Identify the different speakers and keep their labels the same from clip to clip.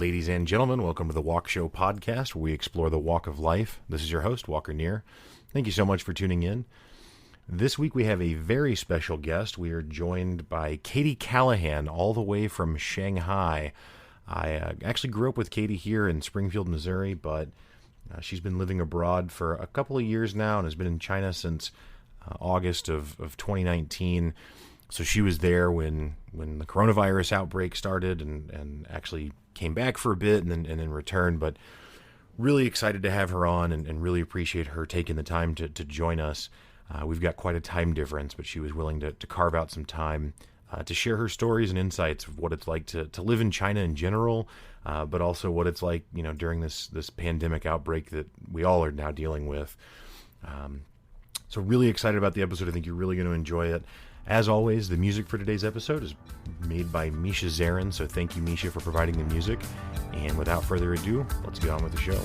Speaker 1: Ladies and gentlemen, welcome to the Walk Show podcast, where we explore the walk of life. This is your host, Walker Neer. Thank you so much for tuning in. This week we have a very special guest. We are joined by Katie Callahan, all the way from Shanghai. I actually grew up with Katie here in Springfield, Missouri, but she's been living abroad for a couple of years now and has been in China since August of 2019. So she was there when the coronavirus outbreak started and actually came back for a bit and then returned. But really excited to have her on and really appreciate her taking the time to join us. We've got quite a time difference, but she was willing to carve out some time to share her stories and insights of what it's like to live in China in general, but also what it's like, during this pandemic outbreak that we all are now dealing with. So really excited about the episode. I think you're really going to enjoy it. As always, the music for today's episode is made by Misha Zarin, so thank you, Misha, for providing the music. And without further ado, let's get on with the show.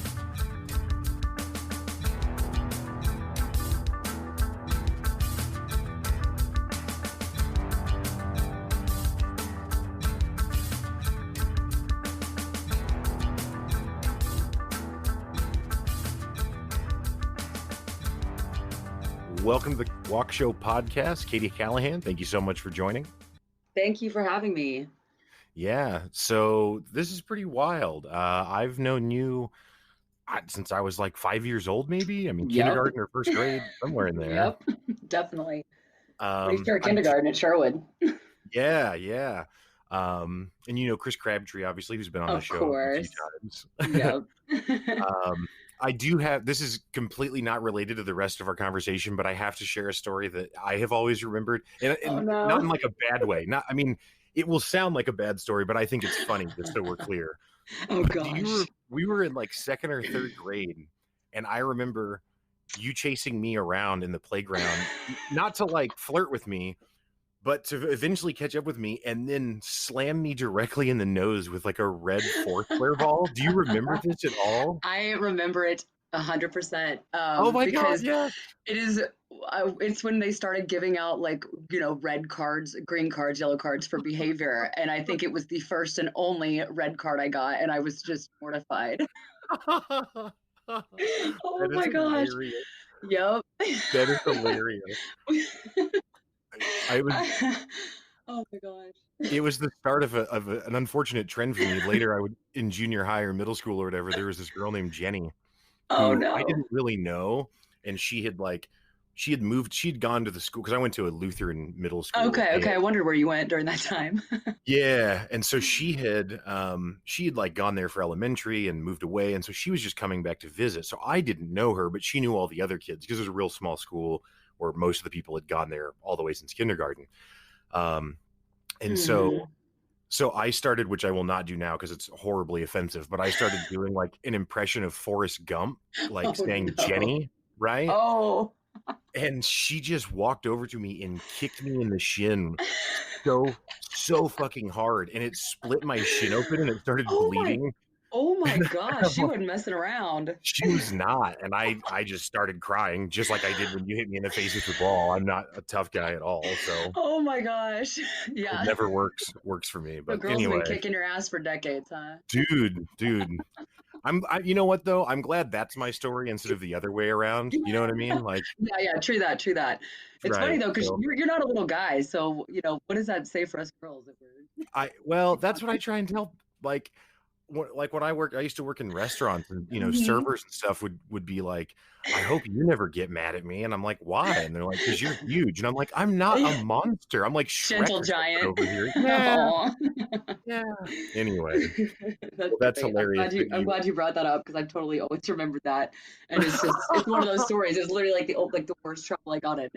Speaker 1: Welcome to the Walk Show podcast. Katie Callahan, thank you so much for joining.
Speaker 2: Thank you for having me.
Speaker 1: Yeah, so this is pretty wild. I've known you since I was like 5 years old, maybe. I mean, kindergarten or first grade, somewhere in there.
Speaker 2: Yep, definitely. Pretty sure kindergarten at Sherwood.
Speaker 1: Yeah. And Chris Crabtree, obviously, who's been on the show a few times.
Speaker 2: Yep.
Speaker 1: I do have, this is completely not related to the rest of our conversation, but I have to share a story that I have always remembered, and not in like a bad way. It will sound like a bad story, but I think it's funny, just so we're clear.
Speaker 2: Oh, gosh.
Speaker 1: We were in like second or third grade, and I remember you chasing me around in the playground, not to like flirt with me, but to eventually catch up with me and then slam me directly in the nose with like a red foursquare ball. Do you remember this at all?
Speaker 2: I remember it 100%.
Speaker 1: Oh my God, yeah.
Speaker 2: It is, it's when they started giving out red cards, green cards, yellow cards for behavior. And I think it was the first and only red card I got. And I was just mortified. Oh my gosh.
Speaker 1: Hilarious.
Speaker 2: Yep.
Speaker 1: That is hilarious.
Speaker 2: Oh my gosh.
Speaker 1: It was the start of an unfortunate trend for me. Later, in junior high or middle school or whatever, there was this girl named Jenny.
Speaker 2: Oh no.
Speaker 1: I didn't really know. And she'd gone to the school, because I went to a Lutheran middle school.
Speaker 2: Okay. I wondered where you went during that time.
Speaker 1: Yeah. And so she had like gone there for elementary and moved away. And so she was just coming back to visit. So I didn't know her, but she knew all the other kids, because it was a real small school where most of the people had gone there all the way since kindergarten. So I started, which I will not do now because it's horribly offensive, but I started doing like an impression of Forrest Gump, like saying Jenny, right?
Speaker 2: Oh.
Speaker 1: And she just walked over to me and kicked me in the shin so fucking hard, and it split my shin open and it started bleeding.
Speaker 2: Oh my gosh, she wasn't messing around.
Speaker 1: She was not, and I just started crying, just like I did when you hit me in the face with the ball. I'm not a tough guy at all, so.
Speaker 2: Oh my gosh, yeah.
Speaker 1: It never works for me, but
Speaker 2: the girl's
Speaker 1: anyway.
Speaker 2: Been kicking your ass for decades, huh?
Speaker 1: Dude. You know what though? I'm glad that's my story instead of the other way around. You know what I mean? Like.
Speaker 2: Yeah. True that. It's funny though, because you're not a little guy, so what does that say for us girls?
Speaker 1: Well, that's what I try and tell. Like when I used to work in restaurants, and servers and stuff would be like, I hope you never get mad at me, and I'm like, why? And they're like, because you're huge, and I'm like, I'm not a monster. I'm like
Speaker 2: gentle giant
Speaker 1: over here. Yeah. Anyway, that's hilarious.
Speaker 2: I'm glad you brought that up, because I've totally always remembered that, and it's one of those stories. It's literally like the worst trouble I got in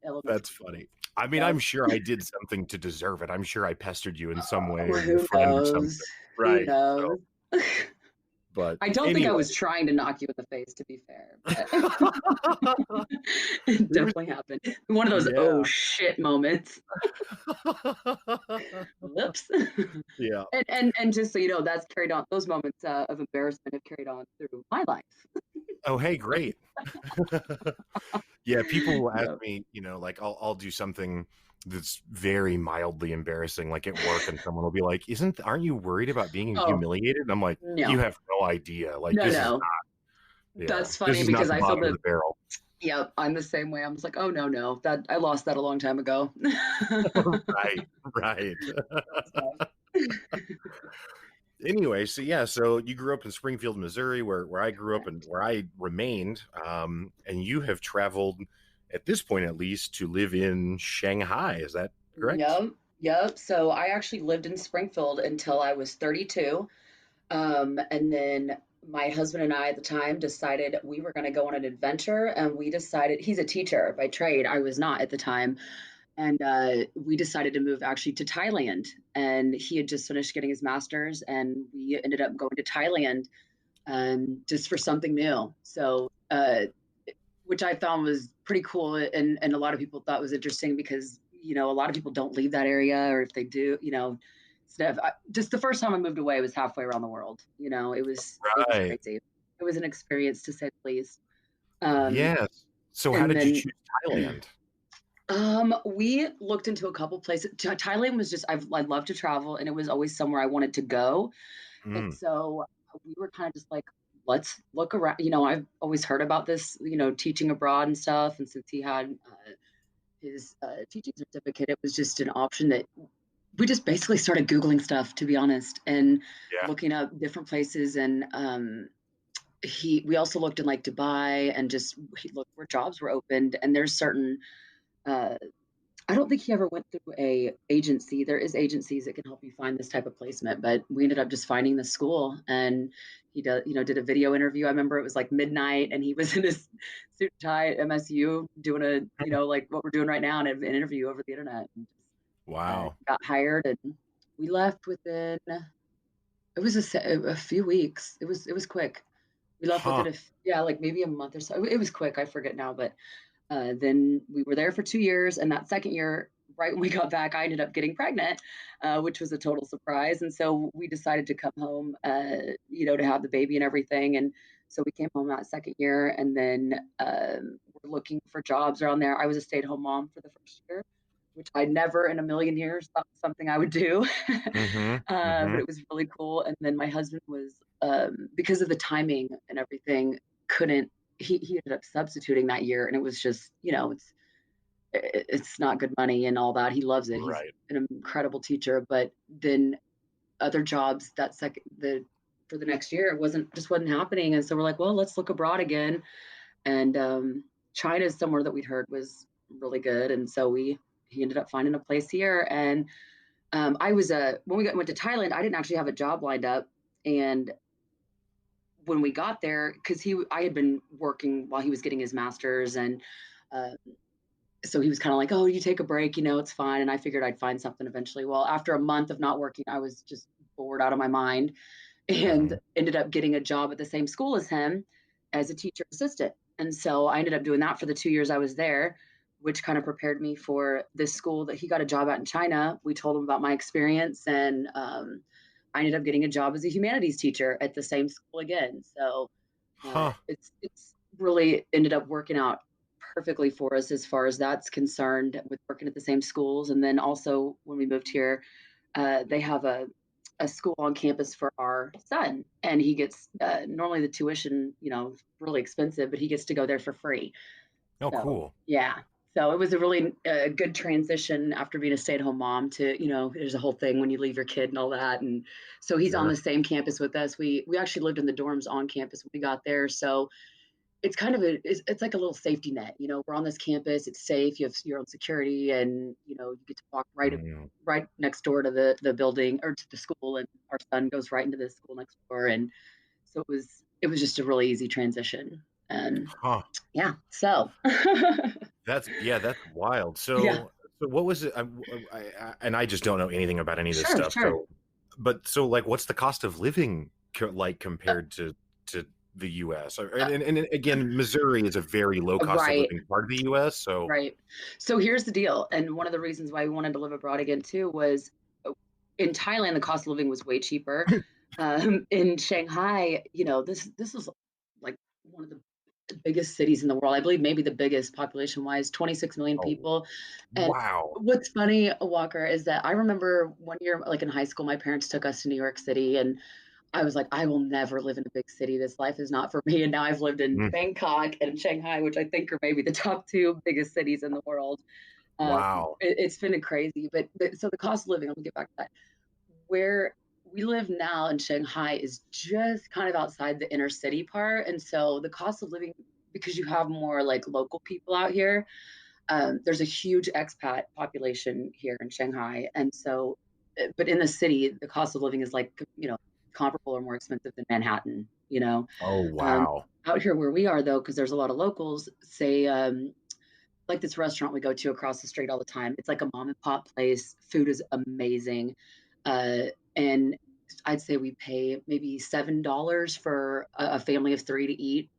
Speaker 2: elementary.
Speaker 1: That's funny. I mean, I'm sure I did something to deserve it. I'm sure I pestered you in some way,
Speaker 2: or who
Speaker 1: friend
Speaker 2: knows?
Speaker 1: or something. Right.
Speaker 2: Who knows?
Speaker 1: So, but
Speaker 2: I don't think I was trying to knock you in the face, to be fair. But it definitely happened. One of those oh shit moments. Whoops.
Speaker 1: Yeah.
Speaker 2: And just so you know, that's carried on. Those moments of embarrassment have carried on through my life.
Speaker 1: Oh, hey, great. Yeah, people will ask
Speaker 2: Yeah.
Speaker 1: me, like I'll do something that's very mildly embarrassing, like at work, and someone will be like, aren't you worried about being
Speaker 2: Oh,
Speaker 1: humiliated? And I'm like, you
Speaker 2: no,
Speaker 1: have no idea. Like
Speaker 2: no,
Speaker 1: this is
Speaker 2: no.
Speaker 1: yeah,
Speaker 2: That's
Speaker 1: this
Speaker 2: funny
Speaker 1: is not
Speaker 2: because
Speaker 1: the
Speaker 2: I feel
Speaker 1: bottom of
Speaker 2: that,
Speaker 1: the barrel.
Speaker 2: yeah, I'm the same way. I'm just like, oh, no, no, that I lost that a long time ago.
Speaker 1: Right, right.
Speaker 2: That's fine.
Speaker 1: Anyway, so yeah, so you grew up in Springfield, Missouri, where I grew up and
Speaker 2: Correct.
Speaker 1: where I remained, and you have traveled at this point at least to live in Shanghai. Is that correct?
Speaker 2: Yep. Yep. So I actually lived in Springfield until I was 32. And then my husband and I at the time decided we were going to go on an adventure. And we decided, he's a teacher by trade. I was not at the time. And we decided to move actually to Thailand. And he had just finished getting his master's. And we ended up going to Thailand just for something new. So, which I found was pretty cool, and a lot of people thought was interesting because a lot of people don't leave that area, or if they do, just the first time I moved away was halfway around the world. It was
Speaker 1: Right.
Speaker 2: crazy. It was an experience to say the least. Um,
Speaker 1: Yes. So how
Speaker 2: and
Speaker 1: did you
Speaker 2: then
Speaker 1: choose Thailand?
Speaker 2: we looked into a couple places. Thailand was just I love to travel, and it was always somewhere I wanted to go. And
Speaker 1: Mm,
Speaker 2: so we were kind of just like, let's look around. I've always heard about this, teaching abroad and stuff. And since he had his teaching certificate, it was just an option that we just basically started Googling stuff, to be honest, and
Speaker 1: yeah.
Speaker 2: looking up different places. And we also looked in like Dubai and just he looked where jobs were opened. And there's certain uh, I don't think he ever went through a agency. There is agencies that can help you find this type of placement, but we ended up just finding the school, and did a video interview. I remember it was like midnight and he was in his suit and tie at MSU doing like what we're doing right now, and an interview over the internet, and just
Speaker 1: Wow.
Speaker 2: got hired, and we left within, it was a few weeks. It was quick. We left
Speaker 1: Huh.
Speaker 2: within yeah, like maybe a month or so. It was quick. I forget now, but then we were there for 2 years, and that second year, right when we got back, I ended up getting pregnant, which was a total surprise. And so we decided to come home, to have the baby and everything. And so we came home that second year, and then we're looking for jobs around there. I was a stay-at-home mom for the first year, which I never in a million years thought was something I would do.
Speaker 1: Mm-hmm.
Speaker 2: But
Speaker 1: Mm-hmm.
Speaker 2: it was really cool. And then my husband was, because of the timing and everything, couldn't. He ended up substituting that year, and it was just, it's not good money and all that. He loves it. He's
Speaker 1: Right.
Speaker 2: an incredible teacher, but then other jobs that second the for the next year it wasn't happening. And so we're like, well, let's look abroad again. And China is somewhere that we'd heard was really good, and so he ended up finding a place here. And I was when went to Thailand, I didn't actually have a job lined up. And when we got there, because I had been working while he was getting his master's, and uh, so he was kind of like, "Oh, you take a break, it's fine." And I figured I'd find something eventually. Well, after a month of not working, I was just bored out of my mind,
Speaker 1: Mm-hmm.
Speaker 2: and ended up getting a job at the same school as him as a teacher assistant. And so I ended up doing that for the 2 years I was there, which kind of prepared me for this school that he got a job at in China. We told him about my experience, and I ended up getting a job as a humanities teacher at the same school again. So
Speaker 1: Huh.
Speaker 2: it's really ended up working out perfectly for us as far as that's concerned, with working at the same schools. And then also when we moved here, they have a school on campus for our son, and he gets normally the tuition, really expensive, but he gets to go there for free.
Speaker 1: Oh,
Speaker 2: So
Speaker 1: cool.
Speaker 2: yeah, so it was a really good transition after being a stay-at-home mom to, there's a whole thing when you leave your kid and all that. And so he's on
Speaker 1: Sure.
Speaker 2: the same campus with us. We actually lived in the dorms on campus when we got there, so it's kind of it's like a little safety net. We're on this campus, it's safe, you have your own security, and you get to walk
Speaker 1: Mm.
Speaker 2: right next door to the building or to the school, and our son goes right into the school next door. And so it was just a really easy transition. And
Speaker 1: Huh.
Speaker 2: yeah, so
Speaker 1: That's wild.
Speaker 2: yeah,
Speaker 1: So what was it? And I just don't know anything about any of this
Speaker 2: sure,
Speaker 1: stuff.
Speaker 2: sure.
Speaker 1: So like, what's the cost of living like
Speaker 2: uh,
Speaker 1: compared to the U.S.? And again, Missouri is a very low cost of
Speaker 2: right,
Speaker 1: living part of the U.S. So
Speaker 2: right. So here's the deal, and one of the reasons why we wanted to live abroad again too was, in Thailand the cost of living was way cheaper. In Shanghai, this is like one of the biggest cities in the world. I believe maybe the biggest population wise, 26 million
Speaker 1: Oh,
Speaker 2: people. And
Speaker 1: wow.
Speaker 2: what's funny, Walker, is that I remember one year, like in high school, my parents took us to New York City, and I was like, I will never live in a big city. This life is not for me. And now I've lived in
Speaker 1: Mm,
Speaker 2: Bangkok and Shanghai, which I think are maybe the top two biggest cities in the world. Um,
Speaker 1: wow.
Speaker 2: it's been crazy, but so the cost of living, let me get back to that. Where we live now in Shanghai is just kind of outside the inner city part. And so the cost of living, because you have more like local people out here, there's a huge expat population here in Shanghai. And so, but in the city, the cost of living is like, comparable or more expensive than Manhattan,
Speaker 1: Oh,
Speaker 2: Um,
Speaker 1: wow.
Speaker 2: out here where we are, though, because there's a lot of locals, say, like this restaurant we go to across the street all the time. It's like a mom and pop place. Food is amazing. Uh, and I'd say we pay maybe $7 for a family of three to eat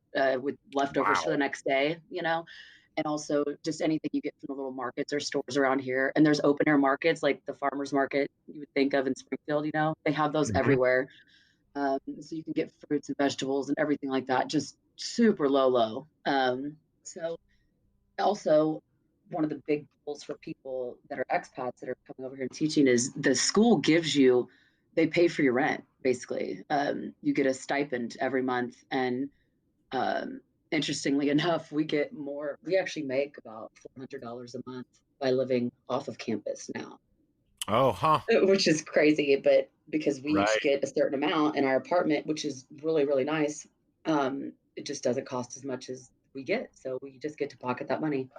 Speaker 2: with leftovers for the
Speaker 1: Wow.
Speaker 2: next day, and also just anything you get from the little markets or stores around here. And there's open air markets like the farmers market you would think of in Springfield, they have those
Speaker 1: Mhm.
Speaker 2: everywhere. So you can get fruits and vegetables and everything like that, just super low. So also one of the big pulls for people that are expats that are coming over here and teaching is the school gives you, they pay for your rent basically. You get a stipend every month, and um, interestingly enough, we actually make about $400 a month by living off of campus now,
Speaker 1: Oh, huh.
Speaker 2: which is crazy, but because we each
Speaker 1: Right.
Speaker 2: get a certain amount in our apartment, which is really really nice, it just doesn't cost as much as we get, so we just get to pocket that money.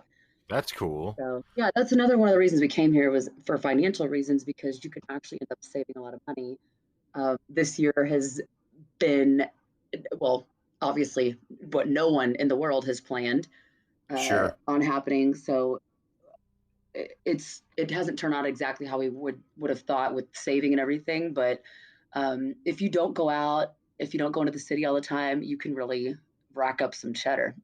Speaker 1: That's cool.
Speaker 2: So yeah, that's another one of the reasons we came here, was for financial reasons, because you can actually end up saving a lot of money. This year has been, well, obviously what no one in the world has planned
Speaker 1: Sure.
Speaker 2: on happening. So it hasn't turned out exactly how we would have thought with saving and everything. But if you don't go out, if you don't go into the city all the time, you can really rack up some cheddar.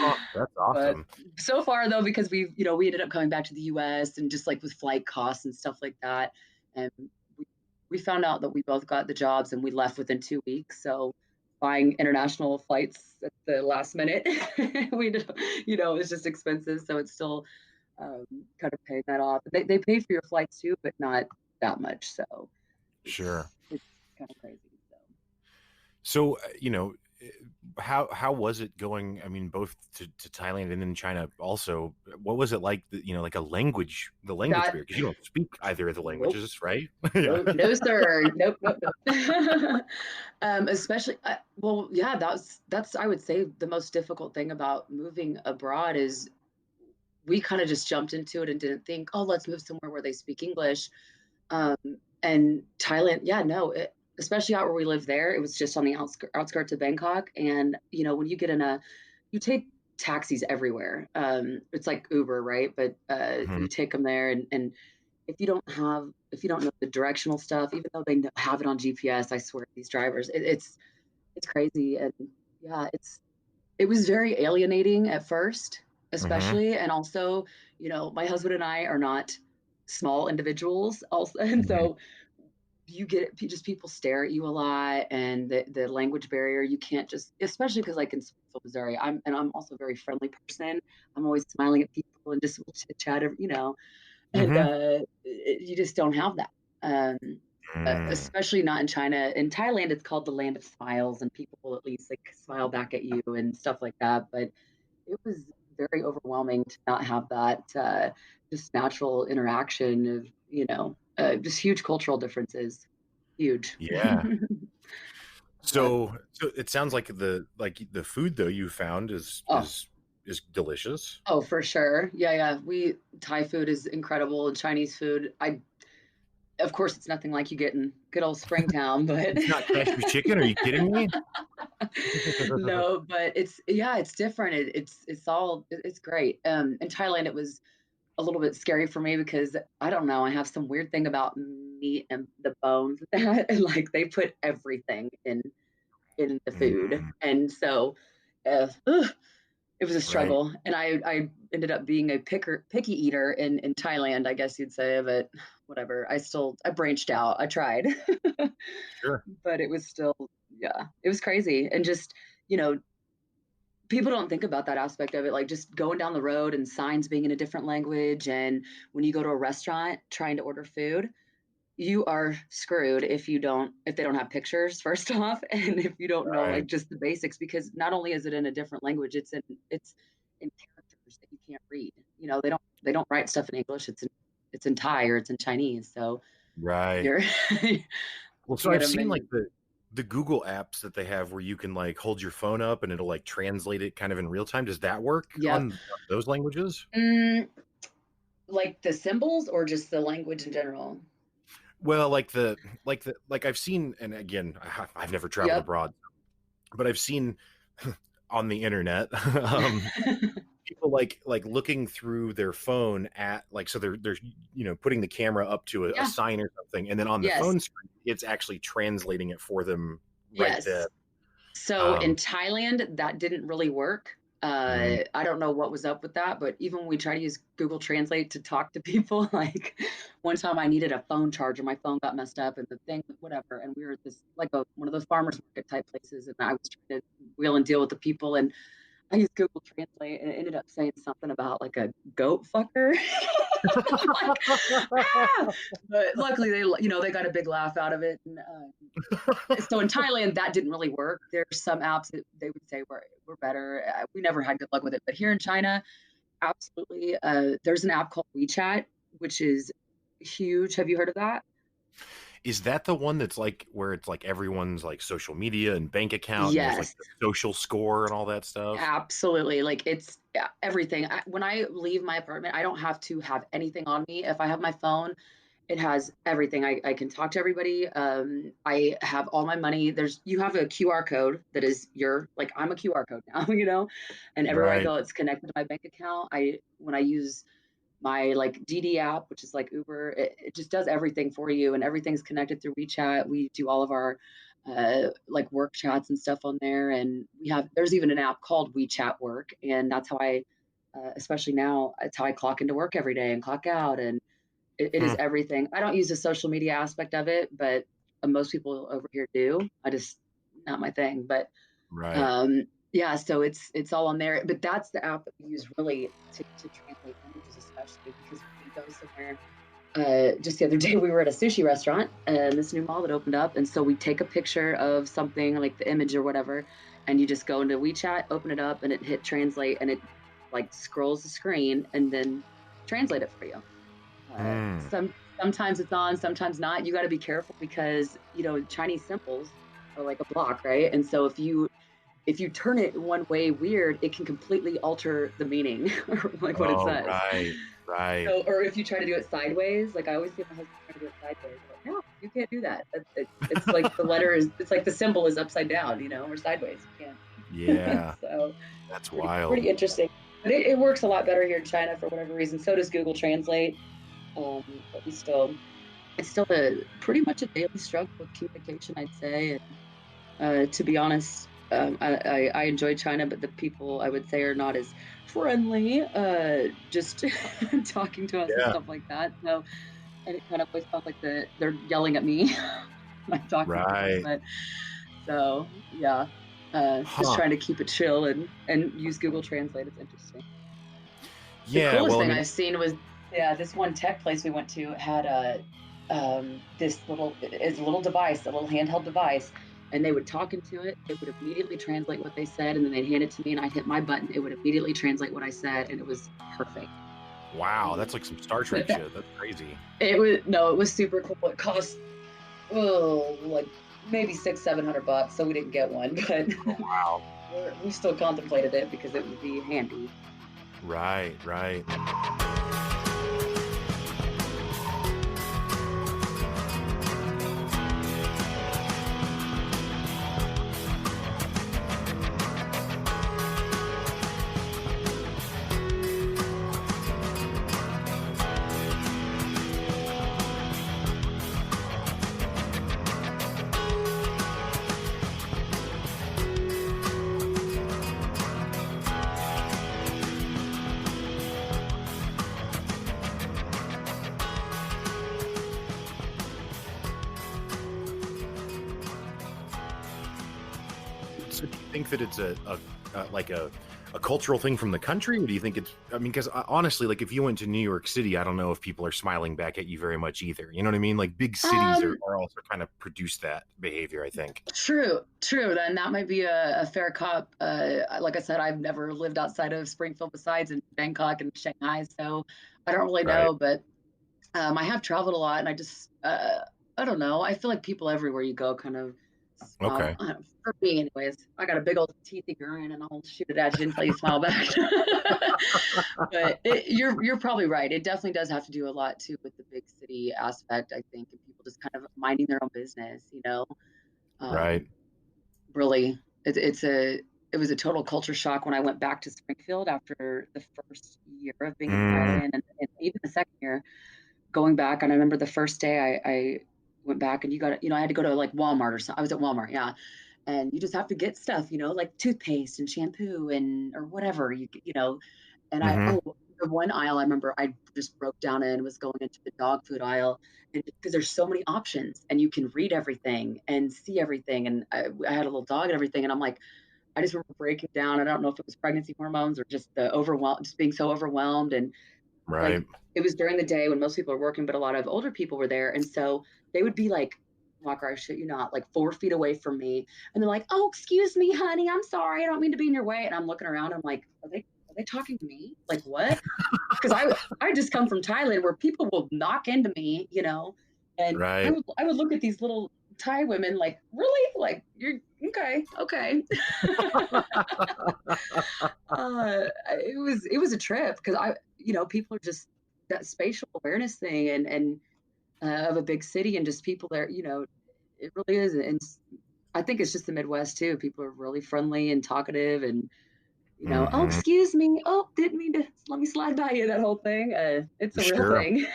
Speaker 1: Oh, that's
Speaker 2: But
Speaker 1: awesome.
Speaker 2: so far though, because we ended up coming back to the US, and just like with flight costs and stuff like that, and we, we found out that we both got the jobs and we left within 2 weeks. So buying international flights at the last minute, we it's just expensive. So it's still um, kind of paying that off. They pay for your flights too, but not that much. So
Speaker 1: Sure.
Speaker 2: it's kind of crazy. So
Speaker 1: So, how was it going? I mean, both to Thailand and then China also. What was it like, like the language
Speaker 2: that
Speaker 1: barrier? Because you don't speak either of the
Speaker 2: nope.
Speaker 1: languages, right? Yeah.
Speaker 2: Nope, no, sir. Nope, nope, nope. Especially, well, yeah, that's I would say the most difficult thing about moving abroad is we kind of just jumped into it and didn't think, oh, let's move somewhere where they speak English. Um, and Thailand, yeah, no, especially out where we live there, it was just on the outskirts of Bangkok. And when you get you take taxis everywhere. It's like Uber, right? But
Speaker 1: Mhm.
Speaker 2: you take them there, and if you don't know the directional stuff, even though have it on GPS, I swear these drivers, it's crazy. And yeah, it was very alienating at first,
Speaker 1: Mhm.
Speaker 2: especially, and also, my husband and I are not small individuals also, and
Speaker 1: Mhm.
Speaker 2: so you get just people stare at you a lot, and the language barrier, you can't just, especially because like in Springfield, Missouri, I'm also a very friendly person. I'm always smiling at people and just chit chat, and
Speaker 1: Mhm.
Speaker 2: you just don't have that. Um,
Speaker 1: Mm.
Speaker 2: especially not in China. In Thailand, it's called the land of smiles, and people will at least like smile back at you and stuff like that. But it was very overwhelming to not have that just natural interaction of just huge cultural differences. Huge.
Speaker 1: Yeah.
Speaker 2: But
Speaker 1: So it sounds like the food though you found is
Speaker 2: oh,
Speaker 1: delicious.
Speaker 2: oh, for sure. Yeah, yeah. Thai food is incredible, and Chinese food. Of course, it's nothing like you get in good old Springtown, but
Speaker 1: It's not cashew chicken. Are you kidding me?
Speaker 2: no, but it's different. It's great. In Thailand, it was a little bit scary for me because I don't know, I have some weird thing about meat and the bones and like they put everything in the food,
Speaker 1: Mm,
Speaker 2: and so it was a
Speaker 1: right.
Speaker 2: struggle. And I ended up being a picky eater in Thailand, I guess you'd say, but whatever. I branched out. I tried.
Speaker 1: Sure.
Speaker 2: But it was still, yeah, it was crazy. And just, you know, people don't think about that aspect of it, like just going down the road and signs being in a different language. And when you go to a restaurant trying to order food, you are screwed if they don't have pictures first off, and if you don't know
Speaker 1: Right.
Speaker 2: like just the basics, because not only is it in a different language, it's in characters that you can't read. They don't write stuff in English. It's in Thai or it's in Chinese. So
Speaker 1: Right.
Speaker 2: you're
Speaker 1: Well, so
Speaker 2: looking at
Speaker 1: I've
Speaker 2: a
Speaker 1: seen like
Speaker 2: menu.
Speaker 1: the Google apps that they have where you can like hold your phone up and it'll like translate it kind of in real time. Does that work
Speaker 2: Yep.
Speaker 1: on those languages?
Speaker 2: Mm, like the symbols or just the language in general?
Speaker 1: Well, like I've seen, and again, I've never traveled
Speaker 2: Yep.
Speaker 1: abroad, but I've seen on the internet people like looking through their phone at like so they're putting the camera up to a
Speaker 2: Yeah.
Speaker 1: sign or something, and then on the
Speaker 2: Yes.
Speaker 1: phone screen it's actually translating it for them right there.
Speaker 2: Yes. So in
Speaker 1: Um,
Speaker 2: Thailand, that didn't really work.
Speaker 1: mm,
Speaker 2: I don't know what was up with that, but even when we try to use Google Translate to talk to people, like one time I needed a phone charger, my phone got messed up, and the thing, whatever, and we were at this like one of those farmers market type places, and I was trying to wheel and deal with the people, and I used Google Translate, and it ended up saying something about like a goat fucker. Like, ah! But luckily they got a big laugh out of it, and so in Thailand, that didn't really work. There's some apps that they would say were better. We never had good luck with it, but here in China, absolutely. There's an app called WeChat, which is huge. Have you heard of that?
Speaker 1: is that the one that's like where it's like everyone's like social media and bank account and there's like
Speaker 2: Yes,
Speaker 1: the social score and all that stuff?
Speaker 2: absolutely. Like it's yeah, everything. When I leave my apartment, I don't have to have anything on me. If I have my phone, it has everything. I can talk to everybody. I have all my money. You have a QR code that is like I'm a QR code now, and everywhere I
Speaker 1: Right.
Speaker 2: go, it's connected to my bank account. When I use my like DD app, which is like Uber, it just does everything for you, and everything's connected through WeChat. We do all of our like work chats and stuff on there, and there's even an app called WeChat Work, and that's how especially now, it's how I clock into work every day and clock out, and it
Speaker 1: Hmm.
Speaker 2: is everything. I don't use the social media aspect of it, but most people over here do. I just not my thing, but
Speaker 1: Right.
Speaker 2: yeah. So it's all on there. But that's the app that we use really to translate languages, especially because when we go somewhere. Just the other day, we were at a sushi restaurant and this new mall that opened up, and so we take a picture of something like the image or whatever, and you just go into WeChat, open it up, and it hit translate, and it like scrolls the screen and then translate it for you. Uh,
Speaker 1: Hmm.
Speaker 2: sometimes it's on, sometimes not. You got to be careful because Chinese symbols are like a block, right? And so if you turn it one way weird, it can completely alter the meaning or like what it
Speaker 1: Oh,
Speaker 2: says.
Speaker 1: right. Right.
Speaker 2: So, or if you try to do it sideways, like I always see my husband trying to do it sideways. I'm like, no, you can't do that. It's like it's like the symbol is upside down, or sideways. You can't.
Speaker 1: Yeah.
Speaker 2: So
Speaker 1: That's
Speaker 2: pretty
Speaker 1: wild.
Speaker 2: interesting. But it works a lot better here in China for whatever reason. So does Google Translate. But it's still pretty much a daily struggle with communication, I'd say. And to be honest, I enjoy China, but the people I would say are not as friendly. Just talking to us and
Speaker 1: Yeah.
Speaker 2: stuff like that. So, and it kind of always felt like they're yelling at me when I'm talking to them.
Speaker 1: Right.
Speaker 2: But so yeah, just
Speaker 1: Huh.
Speaker 2: trying to keep it chill and use Google Translate. It's interesting. The
Speaker 1: Yeah.
Speaker 2: coolest
Speaker 1: Well, I
Speaker 2: thing
Speaker 1: mean,
Speaker 2: I've seen was, yeah, this one tech place we went to had it's a little device, a little handheld device, and they would talk into it. It would immediately translate what they said, and then they'd hand it to me, and I'd hit my button. It would immediately translate what I said, and it was perfect.
Speaker 1: wow, that's
Speaker 2: Um,
Speaker 1: like some Star Trek
Speaker 2: but that
Speaker 1: shit. That's crazy.
Speaker 2: it was no, it was super cool. It cost like maybe 600-700 bucks, so we didn't get one, but
Speaker 1: Wow.
Speaker 2: we still contemplated it because it would be handy.
Speaker 1: Right. Right. So do you think that it's a like a cultural thing from the country, or do you think it's? I mean, because honestly, like if you went to New York City, I don't know if people are smiling back at you very much either. You know what I mean? Like big cities
Speaker 2: Um,
Speaker 1: are also kind of produce that behavior, I think.
Speaker 2: true. Then that might be a fair cop. Like I said, I've never lived outside of Springfield besides in Bangkok and Shanghai, so I don't really
Speaker 1: Right.
Speaker 2: know. But I have traveled a lot, and I don't know. I feel like people everywhere you go kind of smile.
Speaker 1: Okay.
Speaker 2: For me, anyways. I got a big old teethy grin, and I'll shoot it at you until you smile back. But you're probably right. It definitely does have to do a lot too with the big city aspect, I think, and people just kind of minding their own business.
Speaker 1: Right.
Speaker 2: Um, really, it was a total culture shock when I went back to Springfield after the first year of being in
Speaker 1: Mm,
Speaker 2: Thailand, and even the second year going back. And I remember the first day I went back, and I had to go to like Walmart or something. I was at Walmart, yeah, and you just have to get stuff, like toothpaste and shampoo and or whatever and
Speaker 1: mm-hmm.
Speaker 2: the one aisle I remember I just broke down and was going into the dog food aisle, and because there's so many options and you can read everything and see everything, and I had a little dog and everything, and I'm like, I just remember breaking down. I don't know if it was pregnancy hormones or just the overwhelm, just being so overwhelmed, and
Speaker 1: Right.
Speaker 2: like it was during the day when most people are working, but a lot of older people were there, and so they would be like, Walker, I shit you not, like 4 feet away from me, and they're like, "Oh, excuse me, honey, I'm sorry, I don't mean to be in your way." And I'm looking around, I'm like, are they talking to me? Like what? Because I just come from Thailand where people will knock into me, and I
Speaker 1: Right.
Speaker 2: would I would look at these little Thai women like, really? Like you're okay. It was a trip because people are just that spatial awareness thing and of a big city and just people there, it really is. And I think it's just the Midwest too. People are really friendly and talkative and oh,
Speaker 1: Mm-hmm.
Speaker 2: excuse me. Oh, didn't mean to let me slide by you, that whole thing. It's a real
Speaker 1: Sure.
Speaker 2: thing.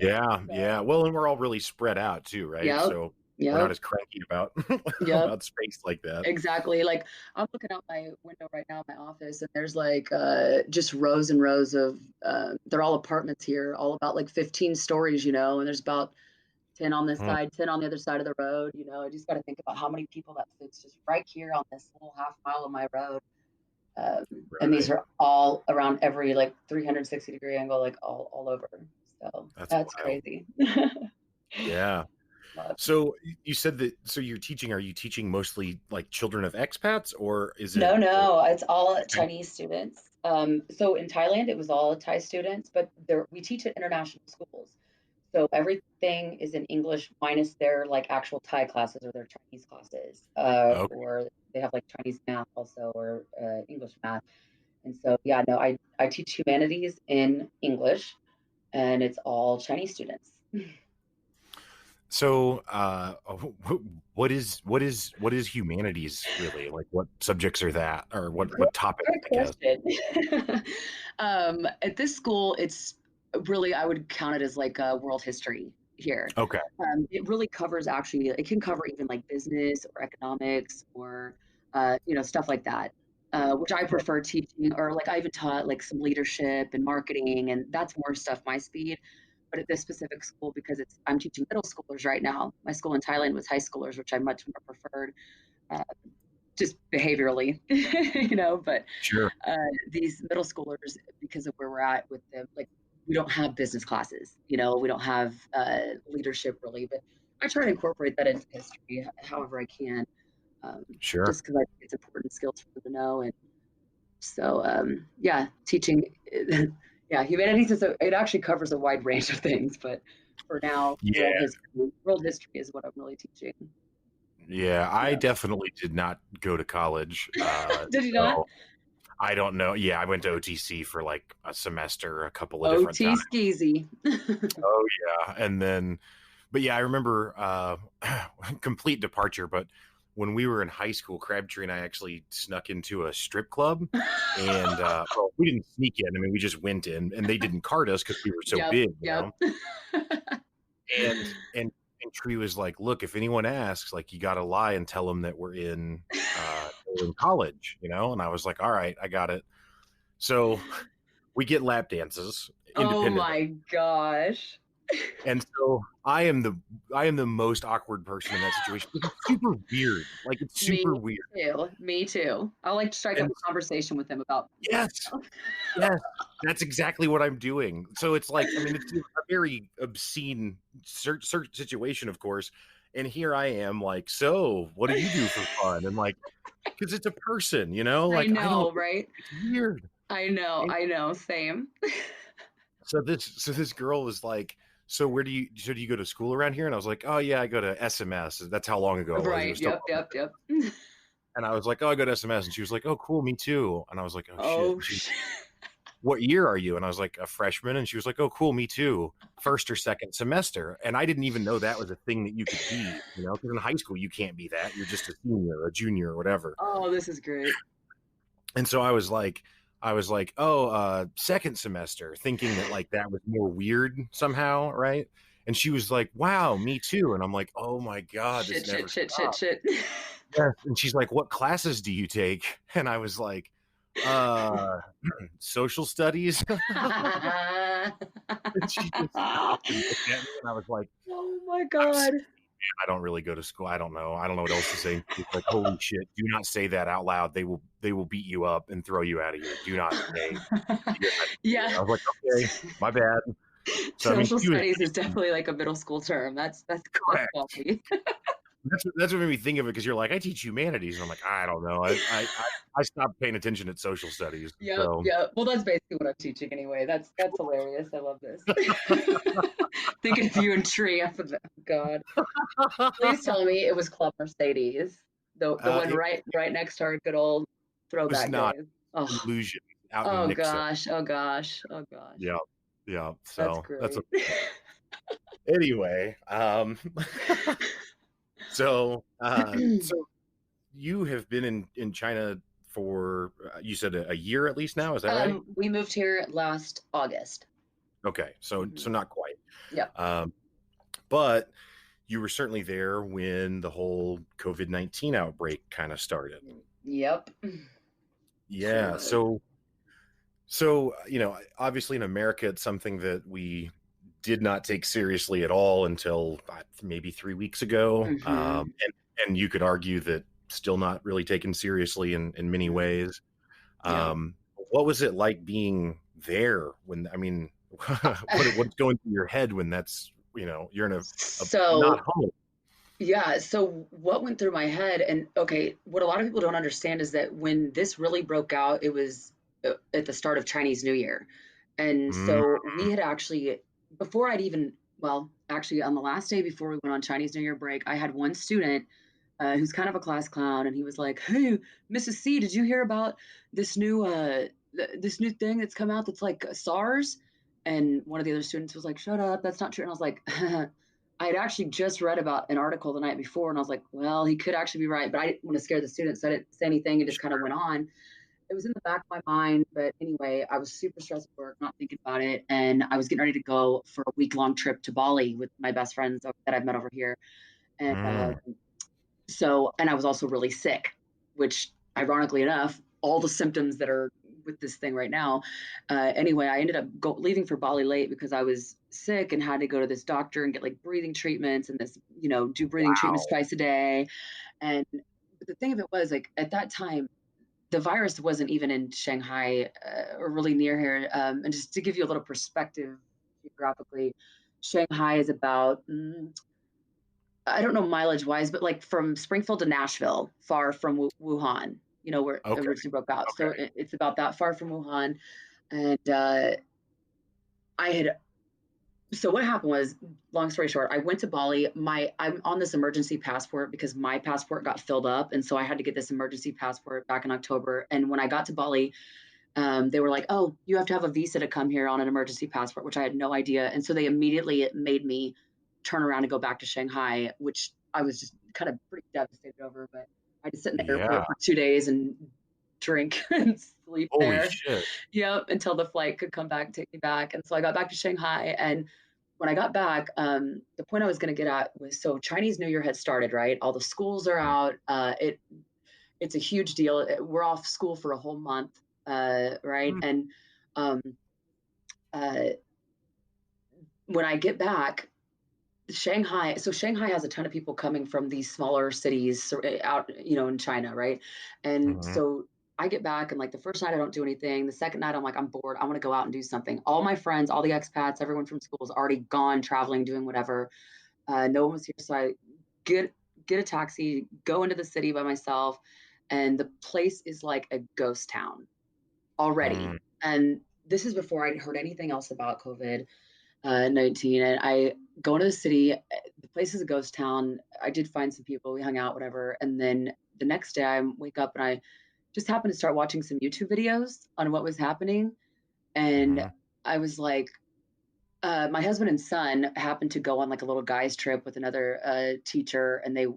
Speaker 1: Yeah, yeah.
Speaker 2: So,
Speaker 1: Well, and we're all really spread out too, right?
Speaker 2: yep,
Speaker 1: So we're not
Speaker 2: yep,
Speaker 1: as cranky about
Speaker 2: yep.
Speaker 1: about space like that.
Speaker 2: Exactly. Like I'm looking out my window right now in my office, and there's like just rows and rows of they're all apartments here, all about like 15 stories, and there's about 10 on this
Speaker 1: Hmm.
Speaker 2: side, 10 on the other side of the road. I just got to think about how many people that fits just right here on this little half mile of my road. And these
Speaker 1: Right.
Speaker 2: are all around every like 360-degree angle, like all over. So
Speaker 1: That's
Speaker 2: that's
Speaker 1: wild.
Speaker 2: crazy.
Speaker 1: Yeah.
Speaker 2: But
Speaker 1: So you said that. So you're teaching. Are you teaching mostly like children of expats, or is it?
Speaker 2: no,
Speaker 1: Or
Speaker 2: no, it's all
Speaker 1: okay.
Speaker 2: Chinese students. So in Thailand, it was all Thai students, but we teach at international schools. So everything is in English minus their like actual Thai classes or their Chinese classes,
Speaker 1: Okay.
Speaker 2: or they have like Chinese math also or English math. And so, yeah, no, I teach humanities in English, and it's all Chinese students.
Speaker 1: So, what is humanities really? Like, what subjects are that, or what
Speaker 2: Great,
Speaker 1: topics?
Speaker 2: great
Speaker 1: I guess.
Speaker 2: question. At this school, it's really, I would count it as like world history here.
Speaker 1: Okay.
Speaker 2: It really covers actually, it can cover even like business or economics or, stuff like that, which I prefer teaching. Or like I even taught like some leadership and marketing, and that's more stuff my speed. But at this specific school, because I'm teaching middle schoolers right now. My school in Thailand was high schoolers, which I much more preferred. Uh, just behaviorally, but
Speaker 1: Sure.
Speaker 2: these middle schoolers, because of where we're at with them, like we don't have business classes, we don't have leadership really, but I try to incorporate that into history however I can, um,
Speaker 1: Sure.
Speaker 2: just because I think it's important skills for them to know. And so, yeah, teaching, yeah, humanities it actually covers a wide range of things, but for now,
Speaker 1: Yeah.
Speaker 2: world history is what I'm really teaching.
Speaker 1: Yeah. I
Speaker 2: Yeah.
Speaker 1: definitely did not go to college.
Speaker 2: Did you not?
Speaker 1: So I don't know. Yeah, I went to OTC for like a semester, a couple of different
Speaker 2: OT
Speaker 1: times.
Speaker 2: skeezy.
Speaker 1: Oh yeah, and then, but yeah, I remember complete departure. But when we were in high school, Crabtree and I actually snuck into a strip club, and well, we didn't sneak in. I mean, we just went in, and they didn't card us because we were so
Speaker 2: Yep,
Speaker 1: big,
Speaker 2: yep.
Speaker 1: And and and Tree was like, "Look, if anyone asks, like, you got to lie and tell them that we're in college, And I was like, "All right, I got it." So we get lap dances
Speaker 2: Oh
Speaker 1: independently.
Speaker 2: my gosh.
Speaker 1: And so I am the most awkward person in that situation. It's super weird. Like it's
Speaker 2: Me
Speaker 1: super weird.
Speaker 2: too. Me too. I like to strike up
Speaker 1: And
Speaker 2: a conversation with him about
Speaker 1: yes, yes, that's exactly what I'm doing. So it's like, I mean, it's a very obscene search situation, of course. And here I am, like, so what do you do for fun? And like, because it's a person,
Speaker 2: I
Speaker 1: like I don't.
Speaker 2: know, right?
Speaker 1: It's weird. And
Speaker 2: I know, same.
Speaker 1: so this girl was like, so do you go to school around here? And I was like, oh yeah, I go to SMS. That's how long ago it was. It
Speaker 2: Right.
Speaker 1: was still.
Speaker 2: Yep, yep, yep.
Speaker 1: And I was like, oh, I go to SMS. And she was like, oh, cool, me too. And I was like, oh shit.
Speaker 2: Oh,
Speaker 1: And she, what year are you? And I was like, a freshman. And she was like, oh, cool, me too. First or second semester. And I didn't even know that was a thing that you could be, because in high school you can't be that. You're just a senior or a junior or whatever.
Speaker 2: oh, this is great.
Speaker 1: And so I was like, oh, second semester, thinking that like that was more weird somehow, right? And she was like, wow, me too. And I'm like, oh my God, this
Speaker 2: Shit,
Speaker 1: never
Speaker 2: shit, shit, shit,
Speaker 1: stops.
Speaker 2: shit.
Speaker 1: Yes. And she's like, what classes do you take? And I was like, uh social studies. And she just stopped and looked at me, and I was like,
Speaker 2: Oh my
Speaker 1: I'm
Speaker 2: God.
Speaker 1: I don't really go to school. I don't know. I don't know what else to say. It's like, holy shit, do not say that out loud. They will beat you up and throw you out of here. Do not say.
Speaker 2: Yeah.
Speaker 1: I was like, okay, my bad. So I mean,
Speaker 2: Social
Speaker 1: she was
Speaker 2: studies is definitely like a middle school term. That's
Speaker 1: correct.
Speaker 2: quality.
Speaker 1: That's what made me think of it, because you're like, I teach humanities, and I'm like, I don't know. I stopped paying attention at social studies.
Speaker 2: Yep,
Speaker 1: So
Speaker 2: yep. Well, that's basically what I'm teaching anyway. That's hilarious. I love this. Thinking of you and Tree. God. Please tell me it was Club Mercedes, the one
Speaker 1: it
Speaker 2: right next to our good old
Speaker 1: was
Speaker 2: throwback
Speaker 1: not
Speaker 2: days. Oh,
Speaker 1: illusion out in
Speaker 2: oh
Speaker 1: Nixa.
Speaker 2: gosh, oh gosh, oh gosh.
Speaker 1: Yeah, yeah.
Speaker 2: That's
Speaker 1: So that's
Speaker 2: great.
Speaker 1: anyway. So you have been in China for you said a year at least now. Is that right?
Speaker 2: We moved here last August.
Speaker 1: Okay, so
Speaker 2: Hmm.
Speaker 1: not quite.
Speaker 2: Yeah.
Speaker 1: Um, but you were certainly there when the whole COVID-19 outbreak kind of started.
Speaker 2: Yep. Sure
Speaker 1: Yeah.
Speaker 2: was.
Speaker 1: So obviously in America, it's something that we did not take seriously at all until maybe 3 weeks ago.
Speaker 2: Hmm.
Speaker 1: And you could argue that still not really taken seriously in many
Speaker 2: Hmm.
Speaker 1: ways.
Speaker 2: Yeah.
Speaker 1: What was it like being there when, I mean, what's going through your head when that's, you're in a not
Speaker 2: So
Speaker 1: home?
Speaker 2: yeah, so what went through my head, and okay, what a lot of people don't understand is that when this really broke out, it was at the start of Chinese New Year. And
Speaker 1: Mm,
Speaker 2: so we had actually, before I'd even, well, actually, on the last day before we went on Chinese New Year break, I had one student who's kind of a class clown, and he was like, "Hey, Mrs. C, did you hear about this new this new thing that's come out that's like SARS?" And one of the other students was like, "Shut up, that's not true." And I was like, I had actually just read about an article the night before, and I was like, well, he could actually be right, but I didn't want to scare the students, so I didn't say anything and just kind of went on. It was in the back of my mind, but anyway, I was super stressed at work, not thinking about it, and I was getting ready to go for a week-long trip to Bali with my best friends that I've met over here, and
Speaker 1: mm,
Speaker 2: and I was also really sick, which ironically enough, all the symptoms that are with this thing right now. Anyway, I ended up leaving for Bali late because I was sick and had to go to this doctor and get like breathing treatments and this, do breathing treatments
Speaker 1: wow.
Speaker 2: twice a day. And the thing of it was like at that time, the virus wasn't even in Shanghai or really near here. And just to give you a little perspective geographically, Shanghai is about I don't know mileage wise, but like from Springfield to Nashville, far from Wuhan, where it
Speaker 1: Okay.
Speaker 2: originally broke out. So
Speaker 1: Okay.
Speaker 2: it's about that far from Wuhan. And I had, so what happened was, long story short, I went to Bali. I'm on this emergency passport because my passport got filled up. And so I had to get this emergency passport back in October. And when I got to Bali, they were like, oh, you have to have a visa to come here on an emergency passport, which I had no idea. And so they immediately made me turn around and go back to Shanghai, which I was just kind of pretty devastated over. But I just sit in the
Speaker 1: Yeah.
Speaker 2: airport for 2 days and drink and sleep
Speaker 1: Holy
Speaker 2: there.
Speaker 1: shit.
Speaker 2: Yep, until the flight could come back, take me back. And so I got back to Shanghai. And when I got back, the point I was going to get at was so Chinese New Year had started, right? All the schools are out. It's a huge deal. We're off school for a whole month, right?
Speaker 1: Mm.
Speaker 2: And um, uh, when I get back, Shanghai has a ton of people coming from these smaller cities out, in China, right? And
Speaker 1: Hmm.
Speaker 2: so I get back and like the first night I don't do anything. The second night I'm like, I'm bored. I want to go out and do something. All my friends, all the expats, everyone from school is already gone traveling, doing whatever. No one was here. So I get get a taxi, go into the city by myself, and the place is like a ghost town already.
Speaker 1: Mm,
Speaker 2: And this is before I'd heard anything else about COVID 19. And I go into the city. The place is a ghost town. I did find some people. We hung out, whatever. And then the next day, I wake up and I just happened to start watching some YouTube videos on what was happening. And
Speaker 1: hmm.
Speaker 2: I was like, my husband and son happened to go on like a little guys trip with another teacher, and they